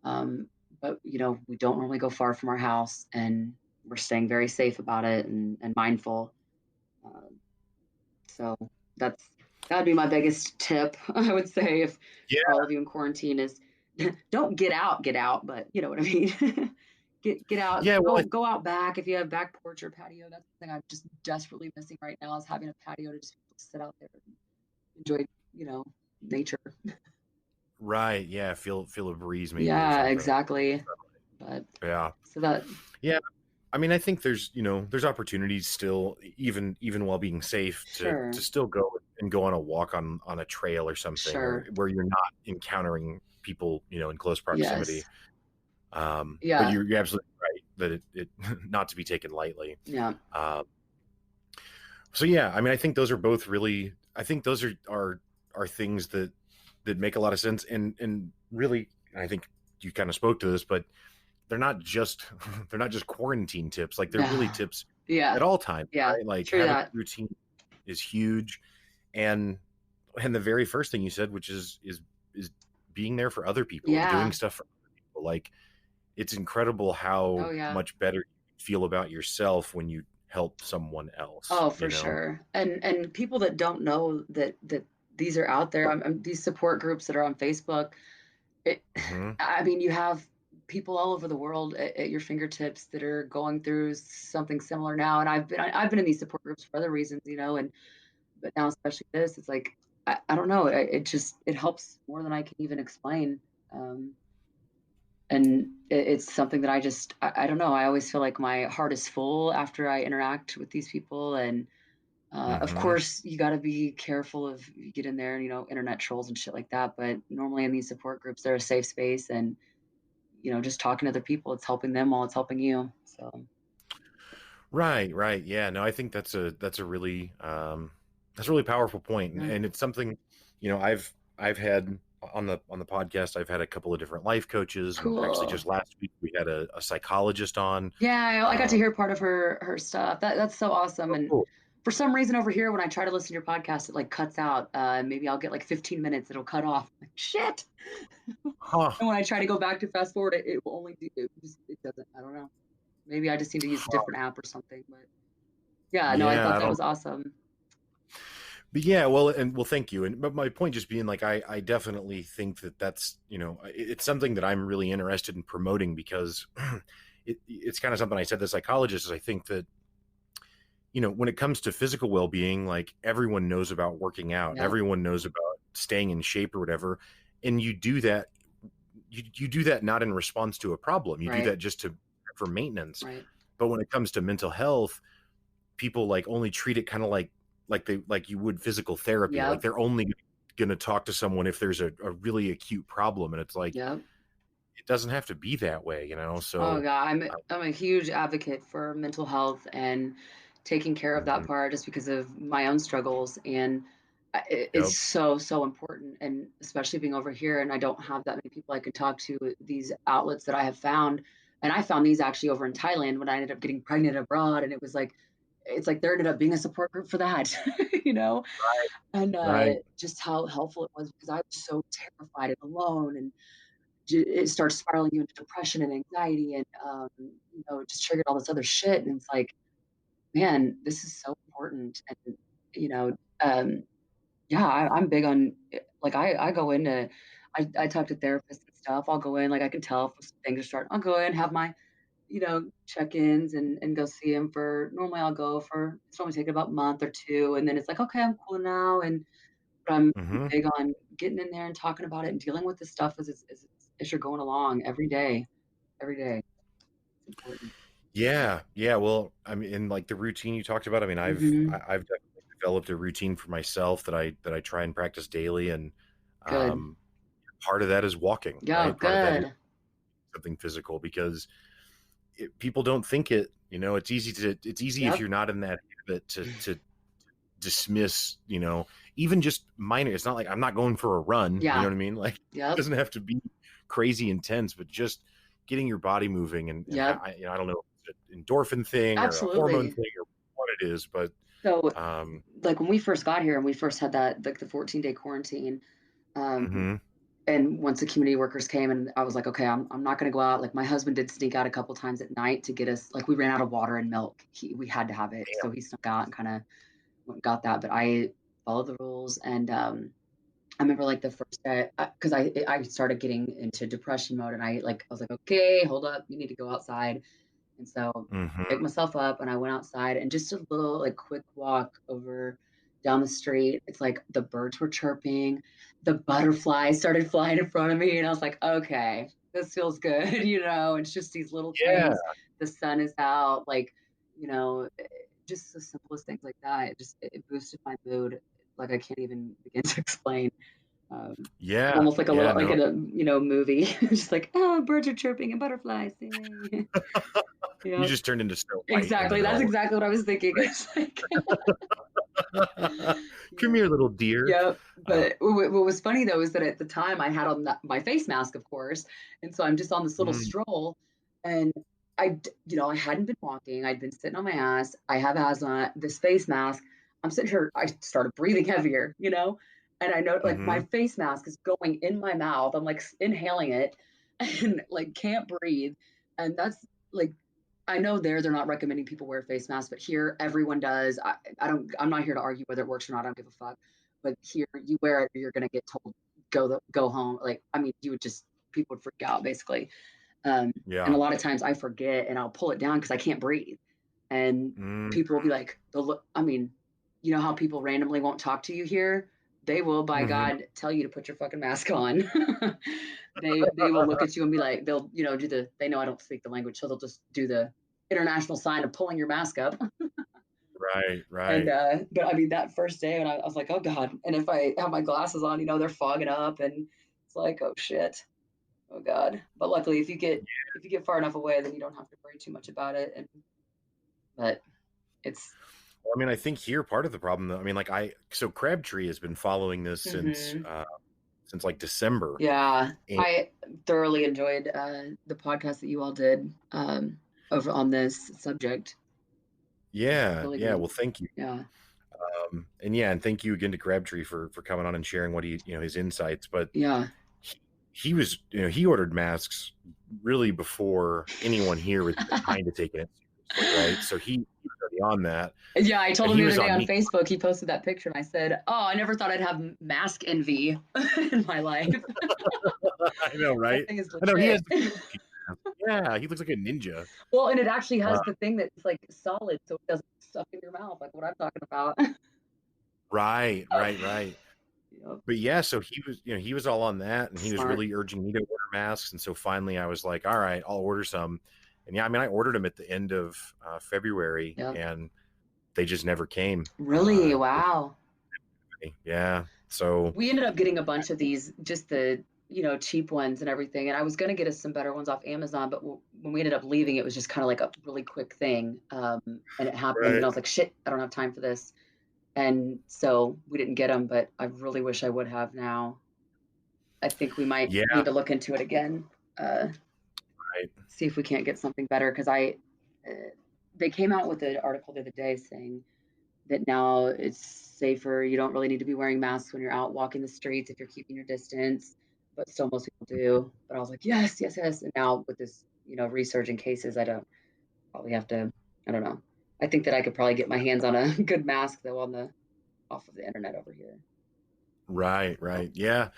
Speaker 2: Um, but we don't normally go far from our house, and we're staying very safe about it and mindful. Um, so that's that'd be my biggest tip, I would say, if
Speaker 1: Yeah.
Speaker 2: for all of you in quarantine is don't get out, but you know what I mean. Get out,
Speaker 1: Yeah. Well,
Speaker 2: go out back if you have back porch or patio. That's the thing I'm just desperately missing right now is having a patio to just sit out there and enjoy, nature.
Speaker 1: right. Yeah. Feel a breeze maybe or
Speaker 2: Yeah,
Speaker 1: something.
Speaker 2: exactly. But
Speaker 1: Yeah.
Speaker 2: so that
Speaker 1: Yeah. I mean, I think there's opportunities still, even while being safe, to
Speaker 2: sure,
Speaker 1: still go and go on a walk on a trail or something, or
Speaker 2: sure.
Speaker 1: where you're not encountering people, in close
Speaker 2: Yes.
Speaker 1: proximity. But
Speaker 2: Yeah.
Speaker 1: you're absolutely right that it not to be taken lightly.
Speaker 2: Yeah.
Speaker 1: Um, so yeah, I mean, I think those are both really. I think those are things that make a lot of sense, and really, I think you kind of spoke to this, but they're not just they're not just quarantine tips. Like they're really tips
Speaker 2: Yeah.
Speaker 1: at all times,
Speaker 2: Yeah.
Speaker 1: right? Like
Speaker 2: True
Speaker 1: having
Speaker 2: that.
Speaker 1: a routine is huge, and the very first thing you said, which is being there for other people and doing
Speaker 2: Yeah.
Speaker 1: stuff for other people. Like it's incredible
Speaker 2: Oh
Speaker 1: how
Speaker 2: yeah.
Speaker 1: much better you feel about yourself when you help someone else.
Speaker 2: Oh, for sure. And people that don't know that these are out there, these support groups that are on Facebook. It,
Speaker 1: Hmm.
Speaker 2: I mean, you have people all over the world at your fingertips that are going through something similar now. And I've been in these support groups for other reasons, and but now especially this, it's like I don't know. It just it helps more than I can even explain. Um, and it's something that I don't know. I always feel like my heart is full after I interact with these people, and of
Speaker 1: Hmm.
Speaker 2: course, you got to be careful of you get in there, internet trolls and shit like that. But normally in these support groups, they're a safe space, and just talking to other people, it's helping them while it's helping you. So
Speaker 1: Right, right. Yeah, no, I think that's a really powerful point, and,
Speaker 2: yeah,
Speaker 1: and it's something, I've had on the podcast. I've had a couple of different life coaches, and actually
Speaker 2: cool.
Speaker 1: just last week we had a psychologist on.
Speaker 2: Yeah, I got to
Speaker 1: Um,
Speaker 2: hear part of her stuff. That's so awesome.
Speaker 1: oh,
Speaker 2: And
Speaker 1: cool.
Speaker 2: for some reason over here, when I try to listen to your podcast, it like cuts out. Maybe I'll get like 15 minutes. It'll cut off. Like, shit.
Speaker 1: Huh.
Speaker 2: And when I try to go back to fast forward, it will only do it doesn't. I don't know. Maybe I just need to use a different app or something. But yeah, no, I
Speaker 1: Yeah,
Speaker 2: thought
Speaker 1: I
Speaker 2: that
Speaker 1: don't.
Speaker 2: was awesome.
Speaker 1: But yeah, well, thank you. And but my point just being, like, I definitely think that's it's something that I'm really interested in promoting because it's kind of something I said to the psychologist is I think that when it comes to physical well-being, like everyone knows about working out,
Speaker 2: Yep.
Speaker 1: everyone knows about staying in shape or whatever, and you do that. You do that not in response to a problem. You do
Speaker 2: Right.
Speaker 1: that just to for maintenance.
Speaker 2: Right.
Speaker 1: But when it comes to mental health, people like only treat it kind of like you would physical therapy. Like
Speaker 2: Yep.
Speaker 1: they're only going to talk to someone if there's a really acute problem, and it's like
Speaker 2: Yep.
Speaker 1: it doesn't have to be that way.
Speaker 2: Oh
Speaker 1: So,
Speaker 2: God, I'm a huge advocate for mental health and taking care of that
Speaker 1: mhm,
Speaker 2: part just because of my own struggles, and it's
Speaker 1: yep,
Speaker 2: so important, and especially being over here and I don't have that many people I can talk to. These outlets that I have found, and I found these actually over in Thailand when I ended up getting pregnant abroad, and it's like there ended up being a support group for that, you know, and
Speaker 1: right,
Speaker 2: just how helpful it was because I was so terrified and alone, and it starts spiraling you into depression and anxiety, and it just triggered all this other shit, and it's like, man, this is so important. And you know um Yeah, I'm big on like I go into I talk to therapists and stuff. I'll go in, like I can tell if things are starting. I'll go in, have my, check-ins and go see him for normally I'll go for it's normally taking about a month or 2, and then it's like, "Okay, I'm cool now," and but I'm
Speaker 1: Hmm.
Speaker 2: big on getting in there and talking about it and dealing with this stuff as you're going along every day. Every day. It's important.
Speaker 1: Yeah, yeah. Well, I mean, in like the routine you talked about, I mean,
Speaker 2: Mhm.
Speaker 1: I've definitely developed a routine for myself that I try and practice daily, and
Speaker 2: Good.
Speaker 1: um, part of that is walking,
Speaker 2: Yeah,
Speaker 1: right? Part of that is
Speaker 2: good.
Speaker 1: something physical because people don't think it. It's easy if
Speaker 2: Yep,
Speaker 1: you're not in that habit to dismiss, even just minor. It's not like I'm not going for a run. You know
Speaker 2: yeah,
Speaker 1: what I mean? Like it
Speaker 2: yep,
Speaker 1: doesn't have to be crazy intense, but just getting your body moving and
Speaker 2: yep,
Speaker 1: I don't know if it's an endorphin thing or a hormone
Speaker 2: absolutely.
Speaker 1: thing or what it is, but
Speaker 2: So,
Speaker 1: um,
Speaker 2: like, when we first got here and we first had that like, the 14-day quarantine, um,
Speaker 1: hmm
Speaker 2: and once the community workers came and I was like, "Okay, I'm not gonna go out." Like, my husband did sneak out a couple times at night to get us like, we ran out of water and milk. We had to have it, so he snuck out and kinda went and got that, but I followed the rules, and, I remember, like, the first day, because I started getting into depression mode, and I was like, "Okay, hold up, you need to go outside." And so
Speaker 1: hmm
Speaker 2: picked myself up and I went outside and just a little like quick walk over down the street. It's like the birds were chirping, the butterflies started flying in front of me, and I was like, okay, this feels good, it's just these little
Speaker 1: yeah,
Speaker 2: things. The sun is out, like, just the simplest things like that. It boosted my mood. Like I can't even begin to explain.
Speaker 1: yeah,
Speaker 2: Almost like a
Speaker 1: yeah.
Speaker 2: little like
Speaker 1: No,
Speaker 2: in a movie. Just like, oh, birds are chirping and butterflies. Yay.
Speaker 1: you
Speaker 2: Yeah.
Speaker 1: just turned into Snow White in the
Speaker 2: Exactly, that's
Speaker 1: middle.
Speaker 2: exactly what I was thinking. It's like
Speaker 1: Come
Speaker 2: yeah.
Speaker 1: here, little deer.
Speaker 2: Yep,
Speaker 1: Uh,
Speaker 2: but what was funny though is that at the time I had on my face mask, of course, and so I'm just on this little
Speaker 1: mm,
Speaker 2: stroll, and I hadn't been walking. I'd been sitting on my ass. I have asthma. This face mask. I'm sitting here. I started breathing heavier, and I know like my
Speaker 1: hmm
Speaker 2: face mask is going in my mouth. I'm like inhaling it, and like can't breathe, and that's like I know they're not recommending people wear face masks, but here everyone does. I'm not here to argue whether it works or not. I don't give a fuck. But here you wear it or you're gonna get told go home. Like I mean, you would just people would freak out basically. And a
Speaker 1: Yeah.
Speaker 2: lot of times I forget and I'll pull it down because I can't breathe. And
Speaker 1: Mm,
Speaker 2: people will be like, they'll look, I mean, you know how people randomly won't talk to you here? They will, by
Speaker 1: hmm
Speaker 2: God, tell you to put your fucking mask on. They will look at you and be like, they'll, they know I don't speak the language, so they'll just do the international sign of pulling your mask up.
Speaker 1: Right,
Speaker 2: And
Speaker 1: right.
Speaker 2: but I mean that first day and I was like, oh God. And if I have my glasses on, they're fogging up and it's like, oh shit. Oh God. But luckily if you get far enough away, then you don't have to worry too much about it. And but it's
Speaker 1: Well, I mean, I think here part of the problem, though, I mean, like so Crabtree has been following this
Speaker 2: mhm.
Speaker 1: since like December,
Speaker 2: Yeah.
Speaker 1: and
Speaker 2: I thoroughly enjoyed the podcast that you all did over on this subject.
Speaker 1: yeah,
Speaker 2: Really
Speaker 1: yeah.
Speaker 2: good.
Speaker 1: Well, thank you,
Speaker 2: Yeah.
Speaker 1: and yeah, and thank you again to Crabtree for coming on and sharing what his insights. But
Speaker 2: Yeah.
Speaker 1: he was, he ordered masks really before anyone here was kind of taking it seriously, right? So he was already on that,
Speaker 2: Yeah, I told
Speaker 1: and
Speaker 2: him
Speaker 1: he
Speaker 2: the
Speaker 1: was
Speaker 2: other day
Speaker 1: on
Speaker 2: on
Speaker 1: me.
Speaker 2: Facebook, he posted that picture and I said, "Oh, I never thought I'd have mask envy in my life."
Speaker 1: I know,
Speaker 2: That
Speaker 1: right?
Speaker 2: thing is
Speaker 1: I know he has
Speaker 2: legit.
Speaker 1: the capuchin mask. Yeah, he looks like a ninja.
Speaker 2: Well, and it actually
Speaker 1: Uh,
Speaker 2: has the thing that's like solid so it doesn't suck in your mouth like what I'm talking about.
Speaker 1: right, right, right.
Speaker 2: Yep.
Speaker 1: But yeah, so he was all on that, and he was
Speaker 2: Smart.
Speaker 1: really urging me to order masks. And so finally, I was like, all right, I'll order some. And yeah, I mean, I ordered them at the end of February,
Speaker 2: Yep.
Speaker 1: and they just never came.
Speaker 2: Really? Wow.
Speaker 1: Yeah, so
Speaker 2: We ended up getting a bunch of these, just the, cheap ones and everything. And I was going to get us some better ones off Amazon, but when we ended up leaving, it was just kind of like a really quick thing. And it happened, and
Speaker 1: right,
Speaker 2: I was like, shit, I don't have time for this. And so we didn't get them, but I really wish I would have now. I think we might
Speaker 1: yeah,
Speaker 2: need to look into it again, uh,
Speaker 1: right,
Speaker 2: see if we can't get something better. Because they came out with an article the other day saying that now it's safer. You don't really need to be wearing masks when you're out walking the streets if you're keeping your distance, but still most people do. But I was like, yes, yes, yes. And now with this, resurge in cases, I don't probably have to. I don't know. I think that I could probably get my hands on a good mask though on the off of the internet over here.
Speaker 1: Right. Yeah.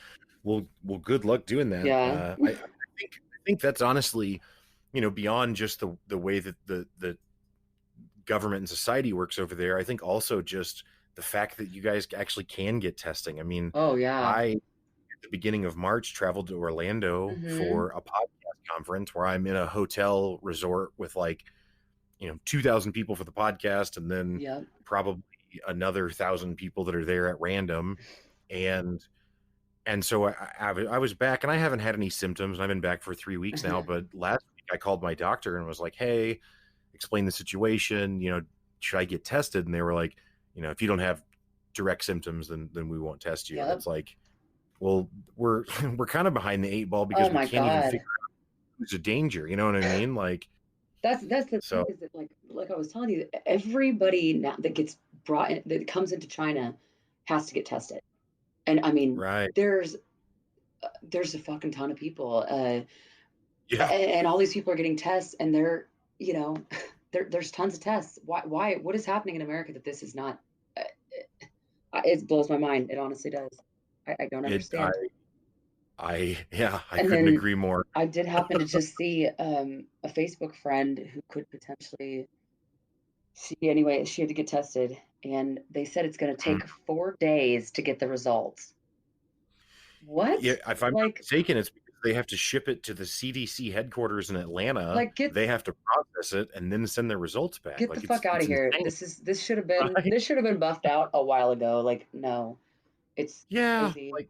Speaker 1: Well, good luck doing that.
Speaker 2: Yeah.
Speaker 1: I think that's honestly, beyond just the way that the government and society works over there. I think also just the fact that you guys actually can get testing. I mean,
Speaker 2: Oh yeah.
Speaker 1: I at the beginning of March traveled to Orlando
Speaker 2: Mm-hmm.
Speaker 1: for a podcast conference where I'm in a hotel resort with like 2,000 people for the podcast, and then
Speaker 2: Yep.
Speaker 1: probably another 1,000 people that are there at random, and so I was back, and I haven't had any symptoms. I've been back for 3 weeks now, but last week I called my doctor and was like, "Hey, explain the situation. Should I get tested?" And they were like, "If you don't have direct symptoms, then we won't test you." And
Speaker 2: Yep.
Speaker 1: it's like, well, we're we're kind of behind the eight ball
Speaker 2: Oh
Speaker 1: because we
Speaker 2: my
Speaker 1: can't even
Speaker 2: God.
Speaker 1: figure out who's a danger. You know what I mean? Like,
Speaker 2: That's the thing
Speaker 1: so
Speaker 2: is that like I was telling you, everybody now that gets brought in, that comes into China has to get tested. And I mean,
Speaker 1: right,
Speaker 2: there's a fucking ton of people,
Speaker 1: yeah,
Speaker 2: and all these people are getting tests, and they're you know, there's tons of tests. Why? What is happening in America that this is not? Uh, it blows my mind. It honestly does. I don't
Speaker 1: it I
Speaker 2: understand.
Speaker 1: I
Speaker 2: And
Speaker 1: couldn't
Speaker 2: then
Speaker 1: agree more.
Speaker 2: I did happen to just see a Facebook friend who could potentially. She had to get tested, and they said it's going to
Speaker 1: Mm.
Speaker 2: take 4 days to get the results. What?
Speaker 1: Yeah, if I'm not
Speaker 2: Like,
Speaker 1: mistaken, it's because they have to ship it to the CDC headquarters in Atlanta.
Speaker 2: like get
Speaker 1: They have to process it and then send their results back.
Speaker 2: get the
Speaker 1: Like
Speaker 2: fuck out
Speaker 1: it's
Speaker 2: of here.
Speaker 1: insane, right?
Speaker 2: This should have been buffed out a while ago. Like, no, it's
Speaker 1: Yeah,
Speaker 2: crazy.
Speaker 1: like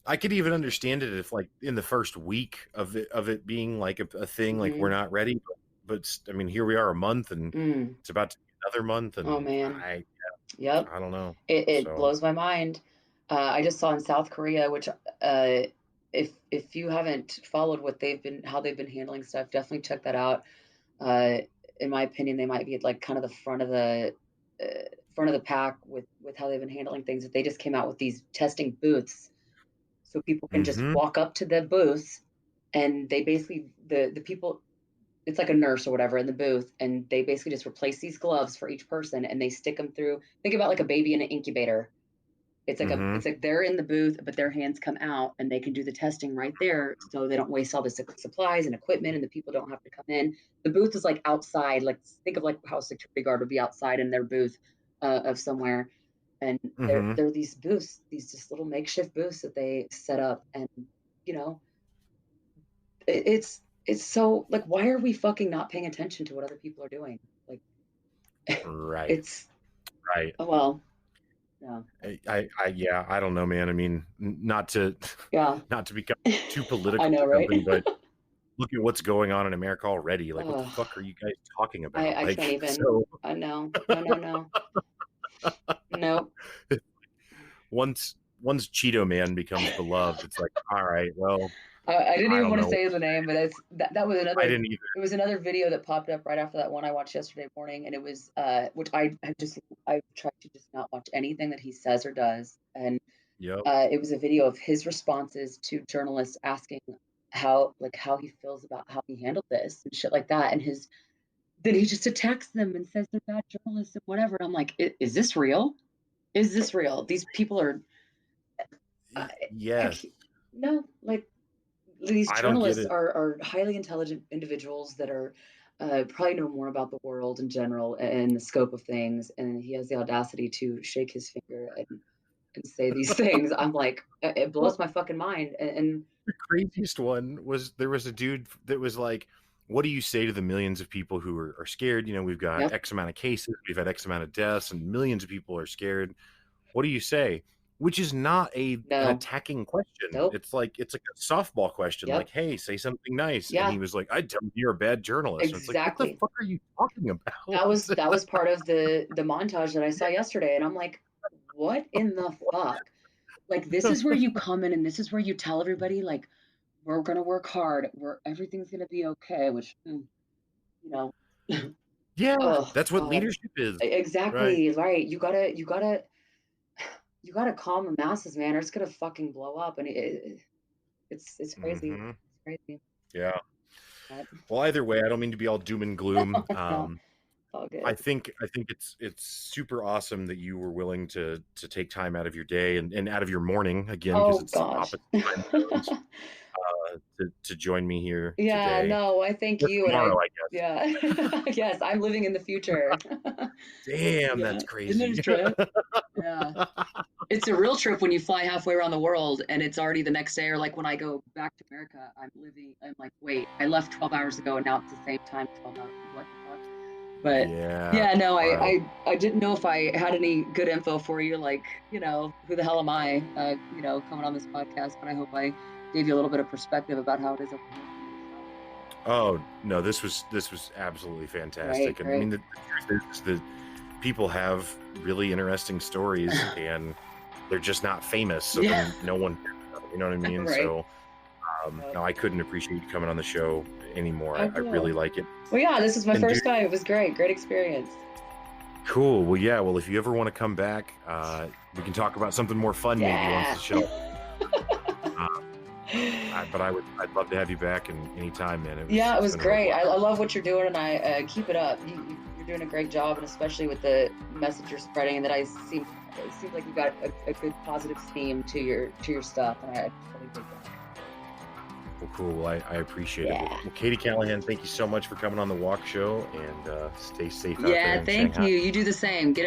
Speaker 1: I could even understand it if like in the first week of it being like a thing, like we're
Speaker 2: Hmm.
Speaker 1: not ready. But I mean, here we are a month, and
Speaker 2: Mm.
Speaker 1: it's about to be another month,
Speaker 2: Oh
Speaker 1: and
Speaker 2: man. Yep.
Speaker 1: I don't know.
Speaker 2: It
Speaker 1: So,
Speaker 2: blows my mind. I just saw in South Korea, which if you haven't followed what they've been how they've been handling stuff, definitely check that out. Uh, in my opinion, they might be at like kind of the uh, front of the pack with how they've been handling things. That they just came out with these testing booths, so people can just
Speaker 1: hmm
Speaker 2: walk up to the booths, and they basically the people. It's like a nurse or whatever in the booth, and they basically just replace these gloves for each person, and they stick them through. Think about like a baby in an incubator.
Speaker 1: hmm
Speaker 2: It's like they're in the booth, but their hands come out, and they can do the testing right there, so they don't waste all the supplies and equipment, and the people don't have to come in. The booth is like outside, like think of like how a security guard would be outside in their booth of somewhere, and
Speaker 1: hmm
Speaker 2: they're these booths, these just little makeshift booths that they set up, and you know, it's so like, why are we fucking not paying attention to what other people are doing? Like,
Speaker 1: right,
Speaker 2: it's
Speaker 1: right.
Speaker 2: oh well, yeah,
Speaker 1: Yeah, I don't know, man. I mean, not to
Speaker 2: yeah,
Speaker 1: not to become too
Speaker 2: I
Speaker 1: political
Speaker 2: know,
Speaker 1: or
Speaker 2: right?
Speaker 1: something, but look at what's going on in America already. Like, what the
Speaker 2: uh,
Speaker 1: fuck are you guys talking about?
Speaker 2: I can't
Speaker 1: Like,
Speaker 2: even.
Speaker 1: so
Speaker 2: I know. No, no, no. Nope.
Speaker 1: once Cheeto Man becomes beloved, it's like, all right, well,
Speaker 2: I didn't
Speaker 1: I
Speaker 2: even
Speaker 1: don't
Speaker 2: want to
Speaker 1: know.
Speaker 2: say the name, but that was
Speaker 1: I
Speaker 2: another.
Speaker 1: didn't either.
Speaker 2: It was another video that popped up right after that one I watched yesterday morning, and it was which I try to just not watch anything that he says or does, and
Speaker 1: Yep.
Speaker 2: it was a video of his responses to journalists asking how he feels about how he handled this and shit like that, and his then he just attacks them and says they're bad journalists and whatever. And I'm like, is this real? Is this real? These people are I, I
Speaker 1: Yes.
Speaker 2: can't, no, like these
Speaker 1: I don't get
Speaker 2: journalists
Speaker 1: it.
Speaker 2: are highly intelligent individuals that are probably know more about the world in general and the scope of things. And he has the audacity to shake his finger and say these things. I'm like, it blows
Speaker 1: Well,
Speaker 2: my fucking mind. And
Speaker 1: the craziest one was there was a dude that was like, what do you say to the millions of people who are scared? We've got
Speaker 2: yep,
Speaker 1: X amount of cases, we've had X amount of deaths, and millions of people are scared. What do you say? Which is not an
Speaker 2: no,
Speaker 1: attacking question.
Speaker 2: nope,
Speaker 1: It's like a softball question, like,
Speaker 2: yep,
Speaker 1: hey, say something nice. And he
Speaker 2: yeah,
Speaker 1: was like, I tell you you're a bad journalist. And it's like, what the
Speaker 2: exactly.
Speaker 1: fuck are you talking about?
Speaker 2: That was part of the montage that I saw yesterday, and I'm like, what in the fuck? Like, this is where you come in, and this is where you tell everybody, like, we're gonna work hard, we're everything's gonna be okay, which you know,
Speaker 1: Yeah,
Speaker 2: oh
Speaker 1: that's what
Speaker 2: God,
Speaker 1: leadership is, right?
Speaker 2: exactly right. You gotta calm the masses, man, or it's gonna fucking blow up, and it's crazy,
Speaker 1: hmm
Speaker 2: it's crazy.
Speaker 1: Yeah.
Speaker 2: But,
Speaker 1: Well, either way, I don't mean to be all doom and gloom.
Speaker 2: All good.
Speaker 1: I think it's super awesome that you were willing to take time out of your day and out of your morning again, because
Speaker 2: Oh
Speaker 1: it's
Speaker 2: gosh.
Speaker 1: opposite time zones, to join me here
Speaker 2: Yeah,
Speaker 1: today.
Speaker 2: no, I thank
Speaker 1: Or
Speaker 2: you. And
Speaker 1: tomorrow, I guess.
Speaker 2: yeah, yes, I'm living in the future.
Speaker 1: Damn,
Speaker 2: Yeah,
Speaker 1: that's
Speaker 2: isn't it a
Speaker 1: crazy.
Speaker 2: trip? Yeah. It's a real trip when you fly halfway around the world and it's already the next day. Or like when I go back to America, I'm like, wait, I left 12 hours ago and now it's the same time, 12 hours. What the fuck? But
Speaker 1: Yeah,
Speaker 2: yeah, no,
Speaker 1: wild.
Speaker 2: I didn't know if I had any good info for you. Like, who the hell am I, coming on this podcast? But I hope I gave you a little bit of perspective about how it is over here for you.
Speaker 1: Oh no, this was absolutely
Speaker 2: Great,
Speaker 1: fantastic. And I
Speaker 2: great.
Speaker 1: mean, the truth is that people have really interesting stories, and they're just not famous, so
Speaker 2: Yeah,
Speaker 1: then no one, you know what I mean?
Speaker 2: right.
Speaker 1: So
Speaker 2: Yep.
Speaker 1: no, I couldn't appreciate you coming on the show anymore.
Speaker 2: Oh,
Speaker 1: I really
Speaker 2: cool.
Speaker 1: like it.
Speaker 2: Well, yeah, this was my
Speaker 1: And dude,
Speaker 2: first time. It was great. Great experience.
Speaker 1: cool. Well, yeah. Well, if you ever want to come back, we can talk about something more fun maybe once
Speaker 2: Yeah.
Speaker 1: the show. But I'd love to have you back anytime, man.
Speaker 2: Yeah, it
Speaker 1: It's
Speaker 2: was
Speaker 1: been a real
Speaker 2: great. I
Speaker 1: pleasure.
Speaker 2: love what you're doing, and I keep it up. You're doing a great job, and especially with the message you're spreading. And it seems like you've got a good positive theme to your stuff, and I totally dig that.
Speaker 1: Well, cool. Well, I appreciate it.
Speaker 2: Yeah.
Speaker 1: Well, Katie Callahan, thank you so much for coming on the Walk Show, and stay safe out there
Speaker 2: Yeah,
Speaker 1: in
Speaker 2: thank
Speaker 1: Shanghai.
Speaker 2: you. You do the same. Get